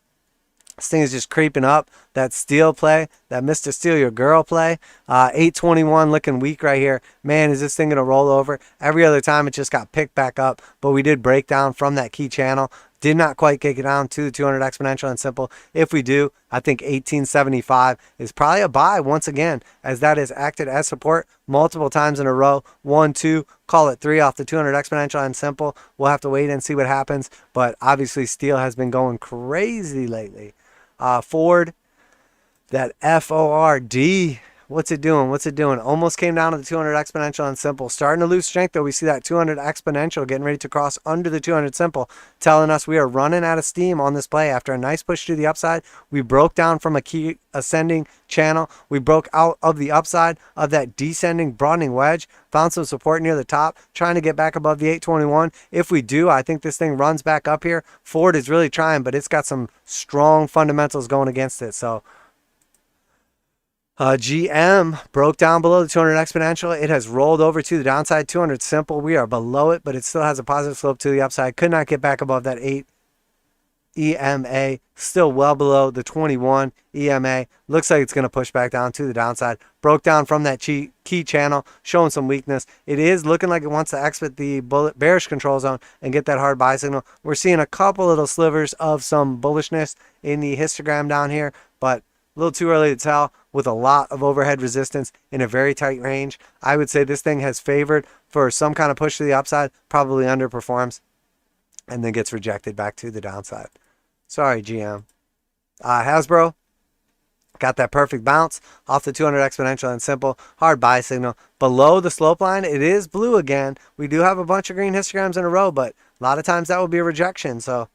This thing is just creeping up. That steel play, that Mr. Steal Your Girl play. 821 looking weak right here. Man, is this thing going to roll over? Every other time it just got picked back up. But we did break down from that key channel. Did not quite get it down to the 200 exponential and simple. If we do, I think 1875 is probably a buy once again, as that has acted as support multiple times in a row. 1, 2, call it 3 off the 200 exponential and simple. We'll have to wait and see what happens. But obviously, steel has been going crazy lately. Ford, that FORD. What's it doing? What's it doing? Almost came down to the 200 exponential and simple. Starting to lose strength, though. We see that 200 exponential getting ready to cross under the 200 simple, telling us we are running out of steam on this play. After a nice push to the upside, we broke down from a key ascending channel. We broke out of the upside of that descending broadening wedge. Found some support near the top, trying to get back above the 821. If we do, I think this thing runs back up here. Ford is really trying, but it's got some strong fundamentals going against it. So GM broke down below the 200 exponential. It has rolled over to the downside. 200 simple. We are below it, but it still has a positive slope to the upside. Could not get back above that 8 EMA. Still well below the 21 EMA. Looks like it's going to push back down to the downside. Broke down from that key channel, showing some weakness. It is looking like it wants to exit the bearish control zone and get that hard buy signal. We're seeing a couple little slivers of some bullishness in the histogram down here, but a little too early to tell. With a lot of overhead resistance in a very tight range, I would say this thing has favored for some kind of push to the upside, probably underperforms, and then gets rejected back to the downside. Sorry, GM. Hasbro got that perfect bounce off the 200 exponential and simple. Hard buy signal. Below the slope line, it is blue again. We do have a bunch of green histograms in a row, but a lot of times that will be a rejection. So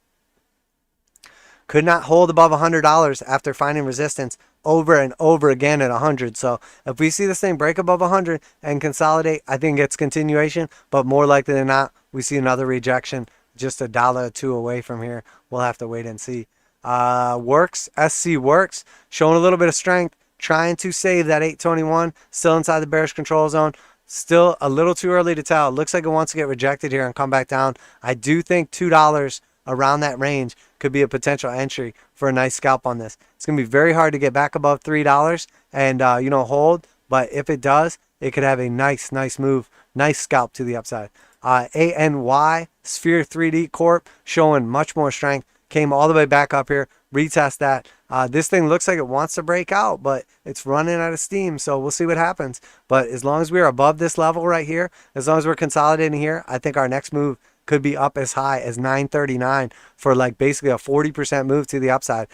could not hold above $100 after finding resistance over and over again at 100. So if we see this thing break above 100 and consolidate, I think it's continuation, but more likely than not, we see another rejection just $1 or $2 away from here. We'll have to wait and see. Works, SC Works, showing a little bit of strength, trying to save that 821, still inside the bearish control zone. Still a little too early to tell. Looks like it wants to get rejected here and come back down. I do think $2 around that range could be a potential entry for a nice scalp on this. It's going to be very hard to get back above $3 and, hold. But if it does, it could have a nice move, nice scalp to the upside. ANY, Sphere 3D Corp, showing much more strength. Came all the way back up here. Retest that. This thing looks like it wants to break out, but it's running out of steam. So we'll see what happens. But as long as we're above this level right here, as long as we're consolidating here, I think our next move could be up as high as 939 for like basically a 40% move to the upside.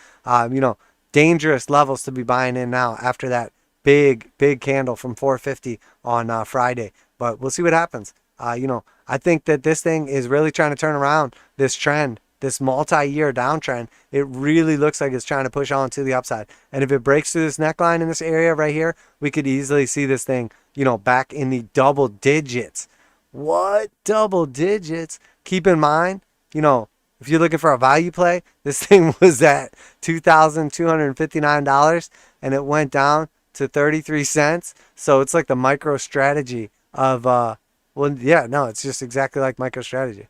Dangerous levels to be buying in now after that big candle from 450 on Friday. But we'll see what happens. I think that this thing is really trying to turn around this trend, this multi-year downtrend. It really looks like it's trying to push on to the upside. And if it breaks through this neckline in this area right here, we could easily see this thing, back in the double digits. What? Double digits? Keep in mind, if you're looking for a value play, this thing was at $2,259 and it went down to 33 cents. So it's like the micro strategy of, it's just exactly like MicroStrategy.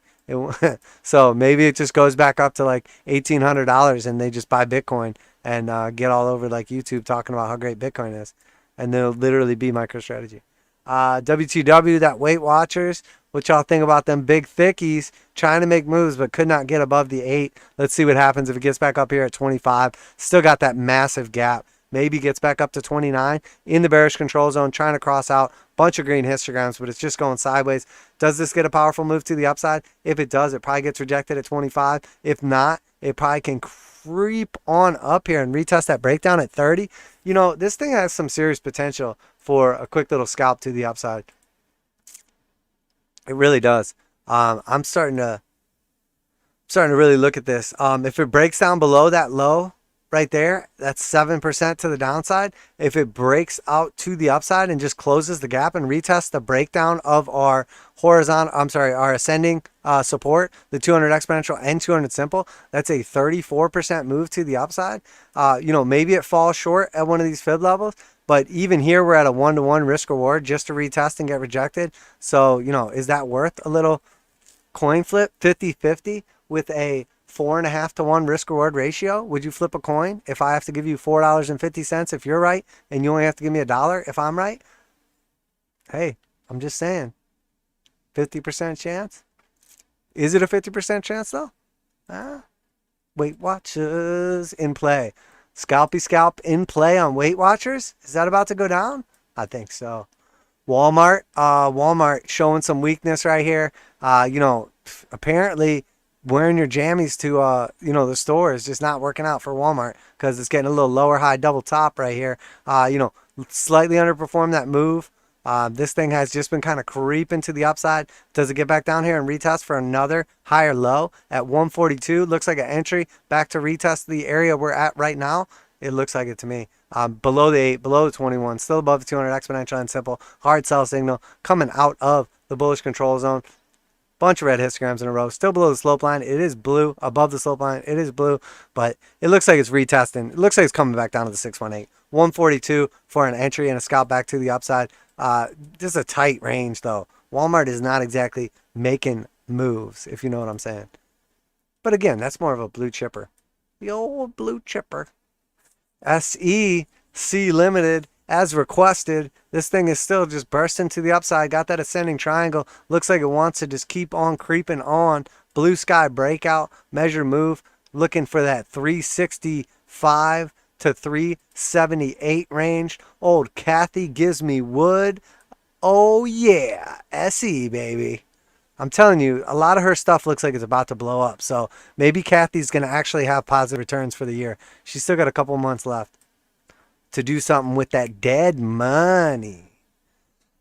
So maybe it just goes back up to like $1,800 and they just buy Bitcoin and get all over like YouTube talking about how great Bitcoin is. And they'll literally be MicroStrategy. WTW, that Weight Watchers. What y'all think about them big thickies trying to make moves but could not get above the 8? Let's see what happens if it gets back up here at 25. Still got that massive gap. Maybe gets back up to 29 in the bearish control zone, trying to cross out. Bunch of green histograms, but it's just going sideways. Does this get a powerful move to the upside? If it does, it probably gets rejected at 25. If not, it probably can creep on up here and retest that breakdown at 30. You know, this thing has some serious potential for a quick little scalp to the upside. It really does. I'm starting to really look at this. If it breaks down below that low right there, that's 7% to the downside. If it breaks out to the upside and just closes the gap and retests the breakdown of our our ascending support, the 200 exponential and 200 simple, that's a 34% move to the upside. You know, maybe it falls short at one of these fib levels, but even here we're at a 1-to-1 risk reward just to retest and get rejected. So, you know, is that worth a little coin flip, 50-50 with a 4.5 to 1 risk reward ratio? Would you flip a coin if I have to give you $4.50 if you're right and you only have to give me $1 if I'm right? Hey, I'm just saying, 50% chance. Is it a 50% chance though? Weight Watchers in play. Scalpy scalp in play on Weight Watchers. Is that about to go down? I think so. Walmart showing some weakness right here. You know, apparently wearing your jammies to you know, the store is just not working out for Walmart because it's getting a little lower high double top right here. You know, slightly underperformed that move. This thing has just been kind of creeping to the upside. Does it get back down here and retest for another higher low at 142? Looks like an entry back to retest the area we're at right now. It looks like it to me. Below the 8, below the 21, still above the 200 exponential and simple. Hard sell signal coming out of the bullish control zone. Bunch of red histograms in a row. Still below the slope line. It is blue. Above the slope line, it is blue. But it looks like it's retesting. It looks like it's coming back down to the 618. 142 for an entry and a scalp back to the upside. This is a tight range, though. Walmart is not exactly making moves, if you know what I'm saying. But again, that's more of a blue chipper. The old blue chipper. SEC Limited, as requested. This thing is still just bursting to the upside. Got that ascending triangle. Looks like it wants to just keep on creeping on. Blue sky breakout. Measure move. Looking for that 365 to 378 range. Old Kathy gives me wood. Oh yeah, SE baby. I'm telling you, a lot of her stuff looks like it's about to blow up. So maybe Kathy's going to actually have positive returns for the year. She's still got a couple months left to do something with that dead money.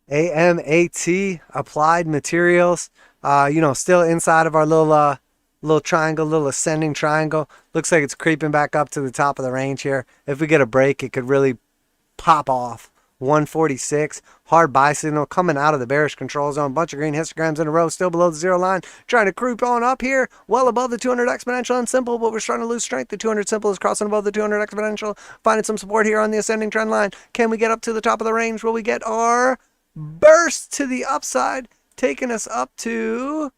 AMAT, Applied Materials, you know, still inside of our little triangle, little ascending triangle. Looks like it's creeping back up to the top of the range here. If we get a break, it could really pop off. 146, hard buy signal coming out of the bearish control zone. Bunch of green histograms in a row, still below the zero line. Trying to creep on up here, well above the 200 exponential and simple, but we're starting to lose strength. The 200 simple is crossing above the 200 exponential, finding some support here on the ascending trend line. Can we get up to the top of the range? Will we get our burst to the upside, taking us up to...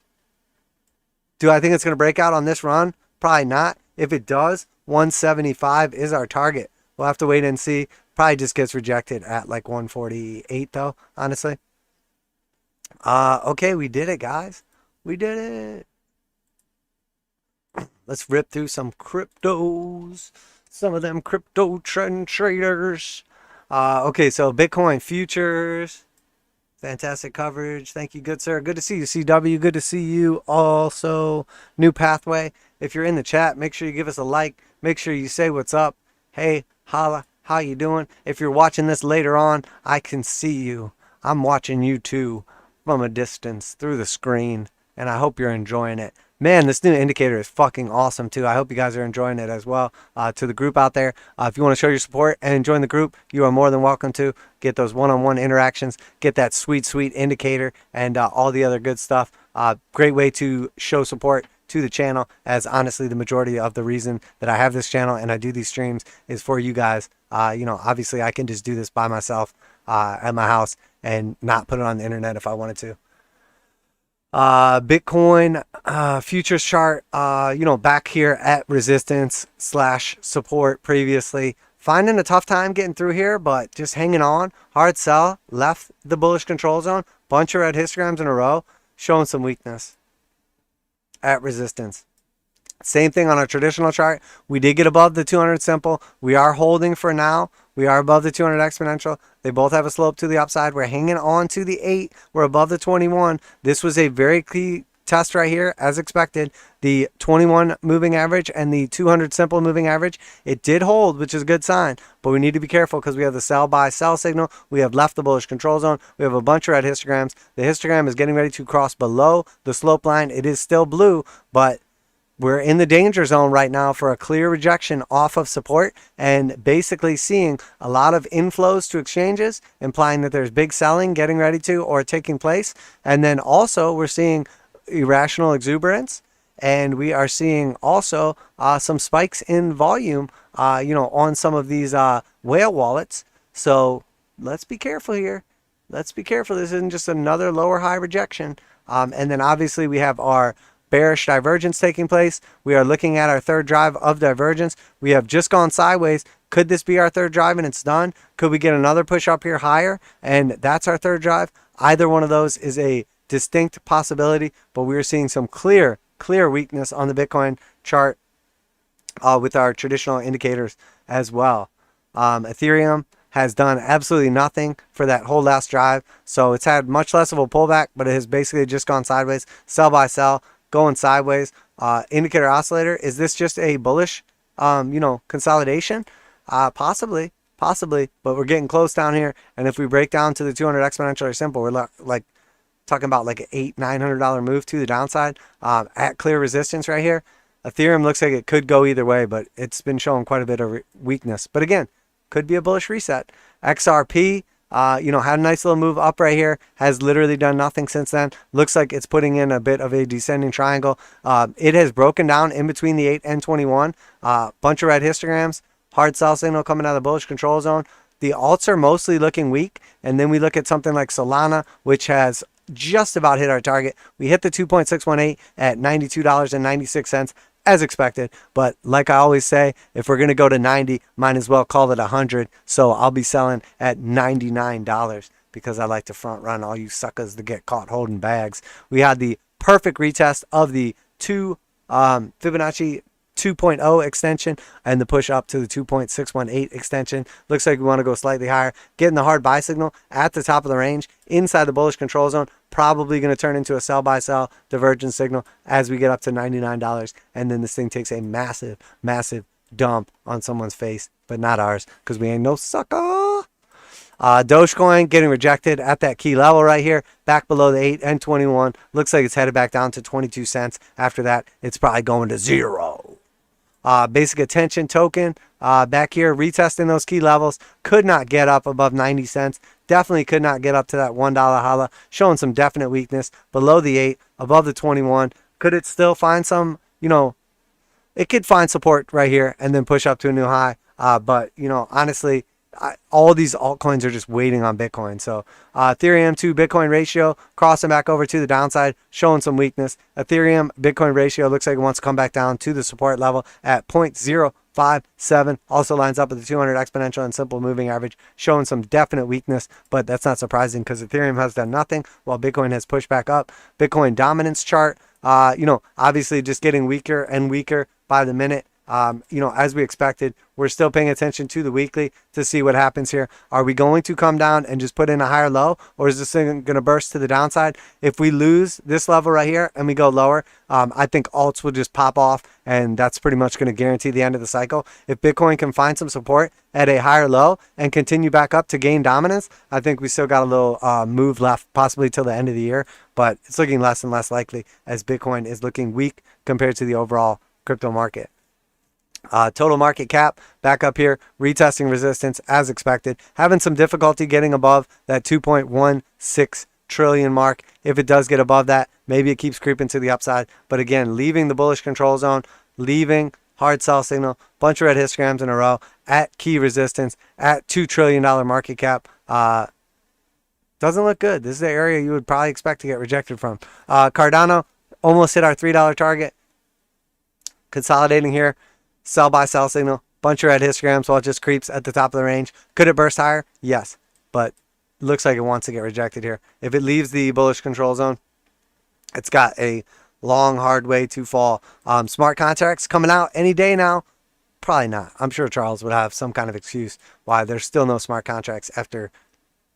Do I think it's going to break out on this run? Probably not. If it does, 175 is our target. We'll have to wait and see. Probably just gets rejected at like 148 though, honestly. Okay, we did it, guys. We did it. Let's rip through some cryptos. Some of them crypto trend traders. Okay, so Bitcoin futures. Fantastic coverage. Thank you, good sir. Good to see you, CW. Good to see you also. New Pathway. If you're in the chat, make sure you give us a like. Make sure you say what's up. Hey, holla. How you doing? If you're watching this later on, I can see you. I'm watching you too from a distance through the screen, and I hope you're enjoying it. Man, this new indicator is fucking awesome too. I hope you guys are enjoying it as well. To the group out there, if you want to show your support and join the group, you are more than welcome to. Get those one-on-one interactions, get that sweet, sweet indicator, and all the other good stuff. Great way to show support to the channel, as honestly the majority of the reason that I have this channel and I do these streams is for you guys. You know, obviously I can just do this by myself at my house and not put it on the internet if I wanted to. Bitcoin futures chart, back here at resistance / support previously. Finding a tough time getting through here, but just hanging on. Hard sell, left the bullish control zone. Bunch of red histograms in a row, showing some weakness at resistance. Same thing on our traditional chart. We did get above the 200 simple. We are holding for now. We are above the 200 exponential. They both have a slope to the upside. We're hanging on to the 8. We're above the 21. This was a very key test right here, as expected. The 21 moving average and the 200 simple moving average, it did hold, which is a good sign. But we need to be careful because we have the sell by sell signal. We have left the bullish control zone. We have a bunch of red histograms. The histogram is getting ready to cross below the slope line. It is still blue, but we're in the danger zone right now for a clear rejection off of support and basically seeing a lot of inflows to exchanges, implying that there's big selling getting ready to or taking place. And then also we're seeing irrational exuberance, and we are seeing also some spikes in volume, on some of these whale wallets. So let's be careful here. Let's be careful. This isn't just another lower high rejection. And then obviously we have our bearish divergence taking place. We are looking at our third drive of divergence. We have just gone sideways. Could this be our third drive and it's done? Could we get another push up here higher and that's our third drive? Either one of those is a distinct possibility, but we're seeing some clear weakness on the Bitcoin chart with our traditional indicators as well. Ethereum has done absolutely nothing for that whole last drive, so it's had much less of a pullback, but it has basically just gone sideways. Sell by sell, going sideways. Indicator oscillator, is this just a bullish consolidation? Possibly, but we're getting close down here, and if we break down to the 200 exponential or simple, we're like talking about like an $800-900 move to the downside at clear resistance right here. Ethereum looks like it could go either way, but it's been showing quite a bit of weakness. But again, could be a bullish reset. XRP, had a nice little move up right here. Has literally done nothing since then. Looks like it's putting in a bit of a descending triangle. It has broken down in between the 8 and 21. Bunch of red histograms. Hard sell signal coming out of the bullish control zone. The alts are mostly looking weak. And then we look at something like Solana, which has just about hit our target. We hit the 2.618 at $92.96 as expected, but like I always say, if we're going to go to 90, might as well call it 100. So I'll be selling at $99 because I like to front run all you suckers that get caught holding bags. We had the perfect retest of the Fibonacci 2.0 extension and the push up to the 2.618 extension. Looks like we want to go slightly higher. Getting the hard buy signal at the top of the range inside the bullish control zone. Probably going to turn into a sell by sell divergence signal as we get up to $99. And then this thing takes a massive dump on someone's face, but not ours because we ain't no sucker. Dogecoin getting rejected at that key level right here, back below the 8 and 21. Looks like it's headed back down to 22 cents. After that, it's probably going to 0. Basic attention token back here retesting those key levels, could not get up above 90 cents. Definitely could not get up to that $1 holla, showing some definite weakness below the 8, above the 21. Could it still find some, it could find support right here and then push up to a new high. But honestly, all these altcoins are just waiting on Bitcoin. So Ethereum to Bitcoin ratio crossing back over to the downside, showing some weakness. Ethereum Bitcoin ratio looks like it wants to come back down to the support level at 0.057. Also lines up with the 200 exponential and simple moving average, showing some definite weakness, but that's not surprising because Ethereum has done nothing while Bitcoin has pushed back up. Bitcoin dominance chart, obviously just getting weaker and weaker by the minute. As we expected, we're still paying attention to the weekly to see what happens here. Are we going to come down and just put in a higher low, or is this thing going to burst to the downside? If we lose this level right here and we go lower, I think alts will just pop off, and that's pretty much going to guarantee the end of the cycle. If Bitcoin can find some support at a higher low and continue back up to gain dominance, I think we still got a little move left, possibly till the end of the year, but it's looking less and less likely as Bitcoin is looking weak compared to the overall crypto market. Total market cap back up here, retesting resistance as expected, having some difficulty getting above that 2.16 trillion mark. If it does get above that, maybe it keeps creeping to the upside, but again, leaving the bullish control zone, leaving hard sell signal, bunch of red histograms in a row at key resistance at $2 trillion market cap. Doesn't look good. This is the area you would probably expect to get rejected from. Cardano almost hit our $3 target. Consolidating here. Sell by sell signal. Bunch of red histograms while it just creeps at the top of the range. Could it burst higher? Yes. But looks like it wants to get rejected here. If it leaves the bullish control zone, it's got a long, hard way to fall. Smart contracts coming out any day now. Probably not. I'm sure Charles would have some kind of excuse why there's still no smart contracts after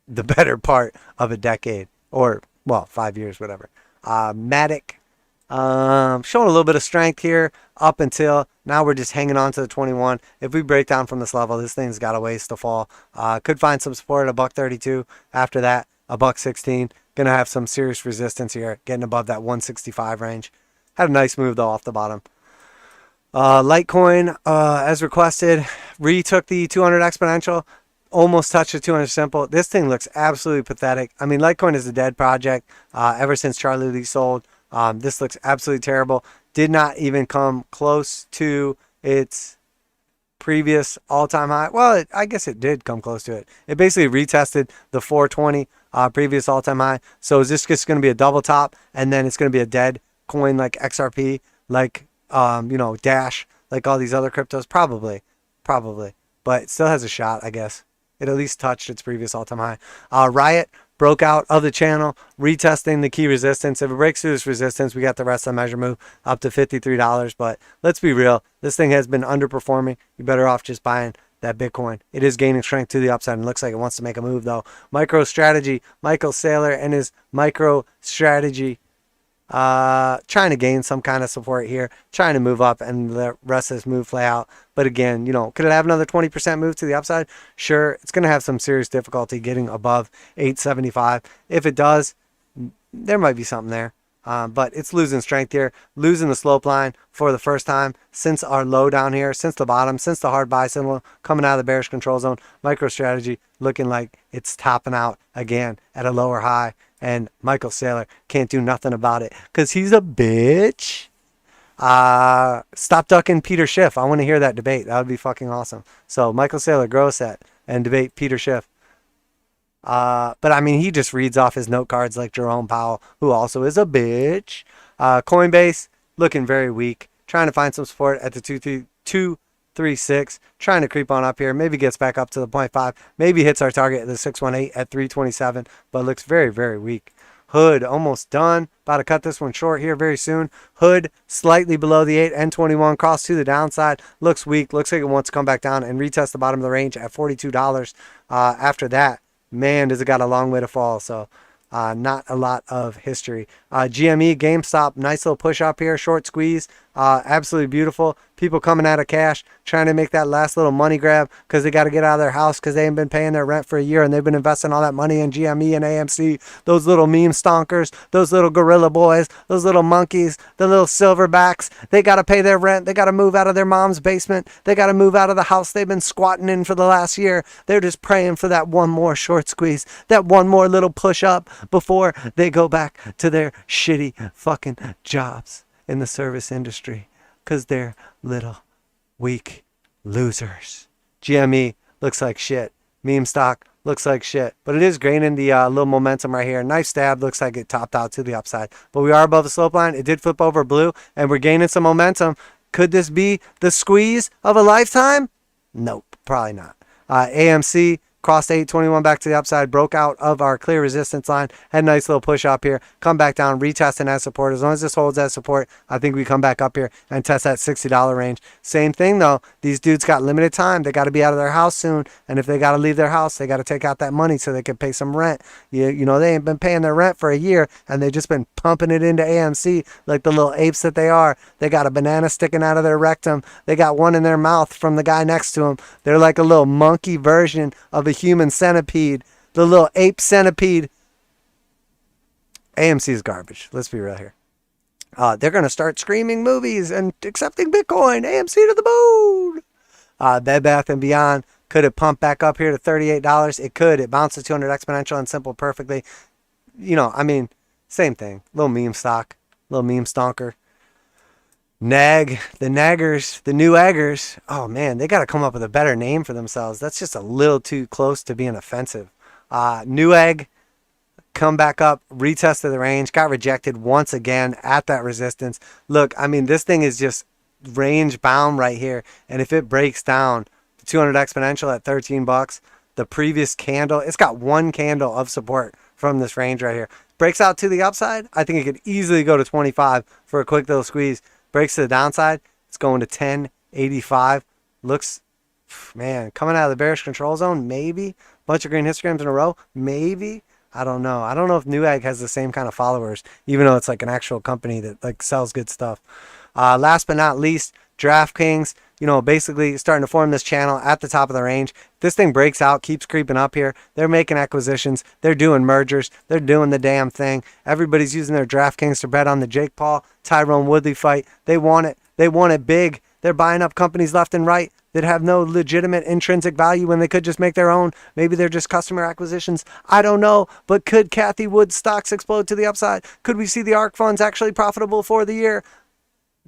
the better part of a decade. Or, well, 5 years, whatever. Matic. Showing a little bit of strength here up until now. We're just hanging on to the 21. If we break down from this level, this thing's got a ways to fall. Could find some support at $1.32. After that, $1.16. Gonna have some serious resistance here, getting above that 165 range. Had a nice move though off the bottom. Litecoin, as requested, retook the 200 exponential. Almost touched the 200 simple. This thing looks absolutely pathetic. I mean, Litecoin is a dead project ever since Charlie Lee sold. This looks absolutely terrible. Did not even come close to its previous all-time high. Well, I guess it did come close to it. It basically retested the 420 previous all-time high. So is this just going to be a double top and then it's going to be a dead coin like XRP, like Dash, like all these other cryptos? Probably. But it still has a shot, I guess. It at least touched its previous all-time high. Riot broke out of the channel, retesting the key resistance. If it breaks through this resistance, we got the rest of the measure move up to $53. But let's be real, this thing has been underperforming. You're better off just buying that Bitcoin. It is gaining strength to the upside and looks like it wants to make a move though. MicroStrategy, Michael Saylor and his MicroStrategy trying to gain some kind of support here, trying to move up and the rest of this move play out. But again, could it have another 20% move to the upside? Sure. It's going to have some serious difficulty getting above 875. If it does, there might be something there. But it's losing strength here, losing the slope line for the first time since our low down here, since the bottom, since the hard buy symbol coming out of the bearish control zone. MicroStrategy looking like it's topping out again at a lower high. And Michael Saylor can't do nothing about it because he's a bitch. Stop ducking Peter Schiff. I want to hear that debate. That would be fucking awesome. So Michael Saylor, grow a set and debate Peter Schiff. But I mean, he just reads off his note cards like Jerome Powell, who also is a bitch. Coinbase looking very weak. Trying to find some support at the 236. Trying to creep on up here. Maybe gets back up to the 0.5. Maybe hits our target at the 618 at 327. But looks very, very weak. Hood almost done. About to cut this one short here very soon. Hood slightly below the 8. N21 cross to the downside. Looks weak. Looks like it wants to come back down and retest the bottom of the range at $42. After that, man, does it got a long way to fall. So not a lot of history. GME, GameStop, nice little push up here. Short squeeze. Absolutely beautiful. People coming out of cash, trying to make that last little money grab because they got to get out of their house because they ain't been paying their rent for a year and they've been investing all that money in GME and AMC. Those little meme stonkers, those little gorilla boys, those little monkeys, the little silverbacks, they got to pay their rent. They got to move out of their mom's basement. They got to move out of the house they've been squatting in for the last year. They're just praying for that one more short squeeze, that one more little push up before they go back to their shitty fucking jobs in the service industry because they're little weak losers. GME looks like shit. Meme stock looks like shit, but it is gaining the little momentum right here. Nice stab. Looks like it topped out to the upside, but we are above the slope line. It did flip over blue and we're gaining some momentum. Could this be the squeeze of a lifetime? Nope, probably not. AMC crossed 821 back to the upside, broke out of our clear resistance line, had a nice little push up here, come back down, retesting as support. As long as this holds as support, I think we come back up here and test that $60 range. Same thing though, these dudes got limited time. They got to be out of their house soon, and if they got to leave their house, they got to take out that money so they can pay some rent. You know, they ain't been paying their rent for a year, and they just been pumping it into AMC like the little apes that they are. They got a banana sticking out of their rectum. They got one in their mouth from the guy next to them. They're like a little monkey version of a human centipede, the little ape centipede. AMC is garbage. Let's be real here. They're going to start screaming movies and accepting Bitcoin. AMC to the moon. Bed Bath & Beyond. Could it pump back up here to $38? It could. It bounced to 200 exponential and simple perfectly. I mean, same thing. Little meme stock. Little meme stonker. Nag, the naggers, the new eggers. Oh man, they got to come up with a better name for themselves. That's just a little too close to being offensive. Newegg, come back up, retested the range, got rejected once again at that resistance. Look, I mean, this thing is just range bound right here. And if it breaks down the 200 exponential at 13 bucks, the previous candle, it's got one candle of support from this range right here. Breaks out to the upside, I think it could easily go to 25 for a quick little squeeze. Breaks to the downside, it's going to 10.85. Looks, man, coming out of the bearish control zone, maybe. Bunch of green histograms in a row, maybe. I don't know. I don't know if Newegg has the same kind of followers, even though it's like an actual company that like sells good stuff. Last but not least, DraftKings, you know, basically starting to form this channel at the top of the range. This thing breaks out, keeps creeping up here. They're making acquisitions. They're doing mergers. They're doing the damn thing. Everybody's using their DraftKings to bet on the Jake Paul, Tyrone Woodley fight. They want it. They want it big. They're buying up companies left and right that have no legitimate intrinsic value when they could just make their own. Maybe they're just customer acquisitions. I don't know. But could Cathie Wood's stocks explode to the upside? Could we see the ARK funds actually profitable for the year?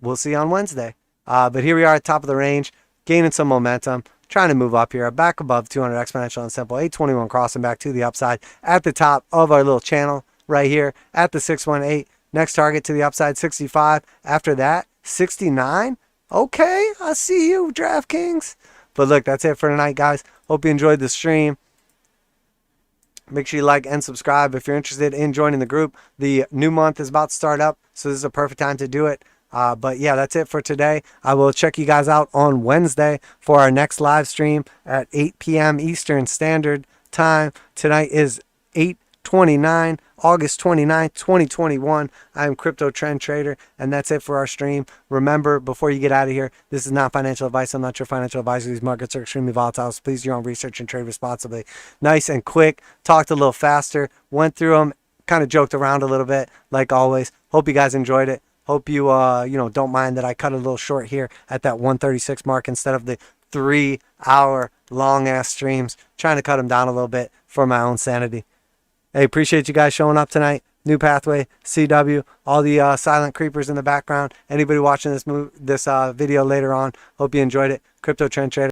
We'll see on Wednesday. But here we are at top of the range, gaining some momentum, trying to move up here, back above 200 exponential and simple, 821 crossing back to the upside at the top of our little channel right here at the 618. Next target to the upside, 65. After that, 69. Okay, I see you, DraftKings. But look, that's it for tonight, guys. Hope you enjoyed the stream. Make sure you like and subscribe if you're interested in joining the group. The new month is about to start up, so this is a perfect time to do it. But yeah, that's it for today. I will check you guys out on Wednesday for our next live stream at 8 p.m. Eastern Standard Time. Tonight is 8/29, August 29th, 2021. I am Crypto Trend Trader, and that's it for our stream. Remember, before you get out of here, this is not financial advice. I'm not your financial advisor. These markets are extremely volatile, so please do your own research and trade responsibly. Nice and quick. Talked a little faster. Went through them. Kind of joked around a little bit, like always. Hope you guys enjoyed it. Hope you, don't mind that I cut a little short here at that 136 mark instead of the 3-hour long-ass streams. Trying to cut them down a little bit for my own sanity. Hey, appreciate you guys showing up tonight. New Pathway, CW, all the silent creepers in the background. Anybody watching this video later on, hope you enjoyed it. Crypto Trend Trader.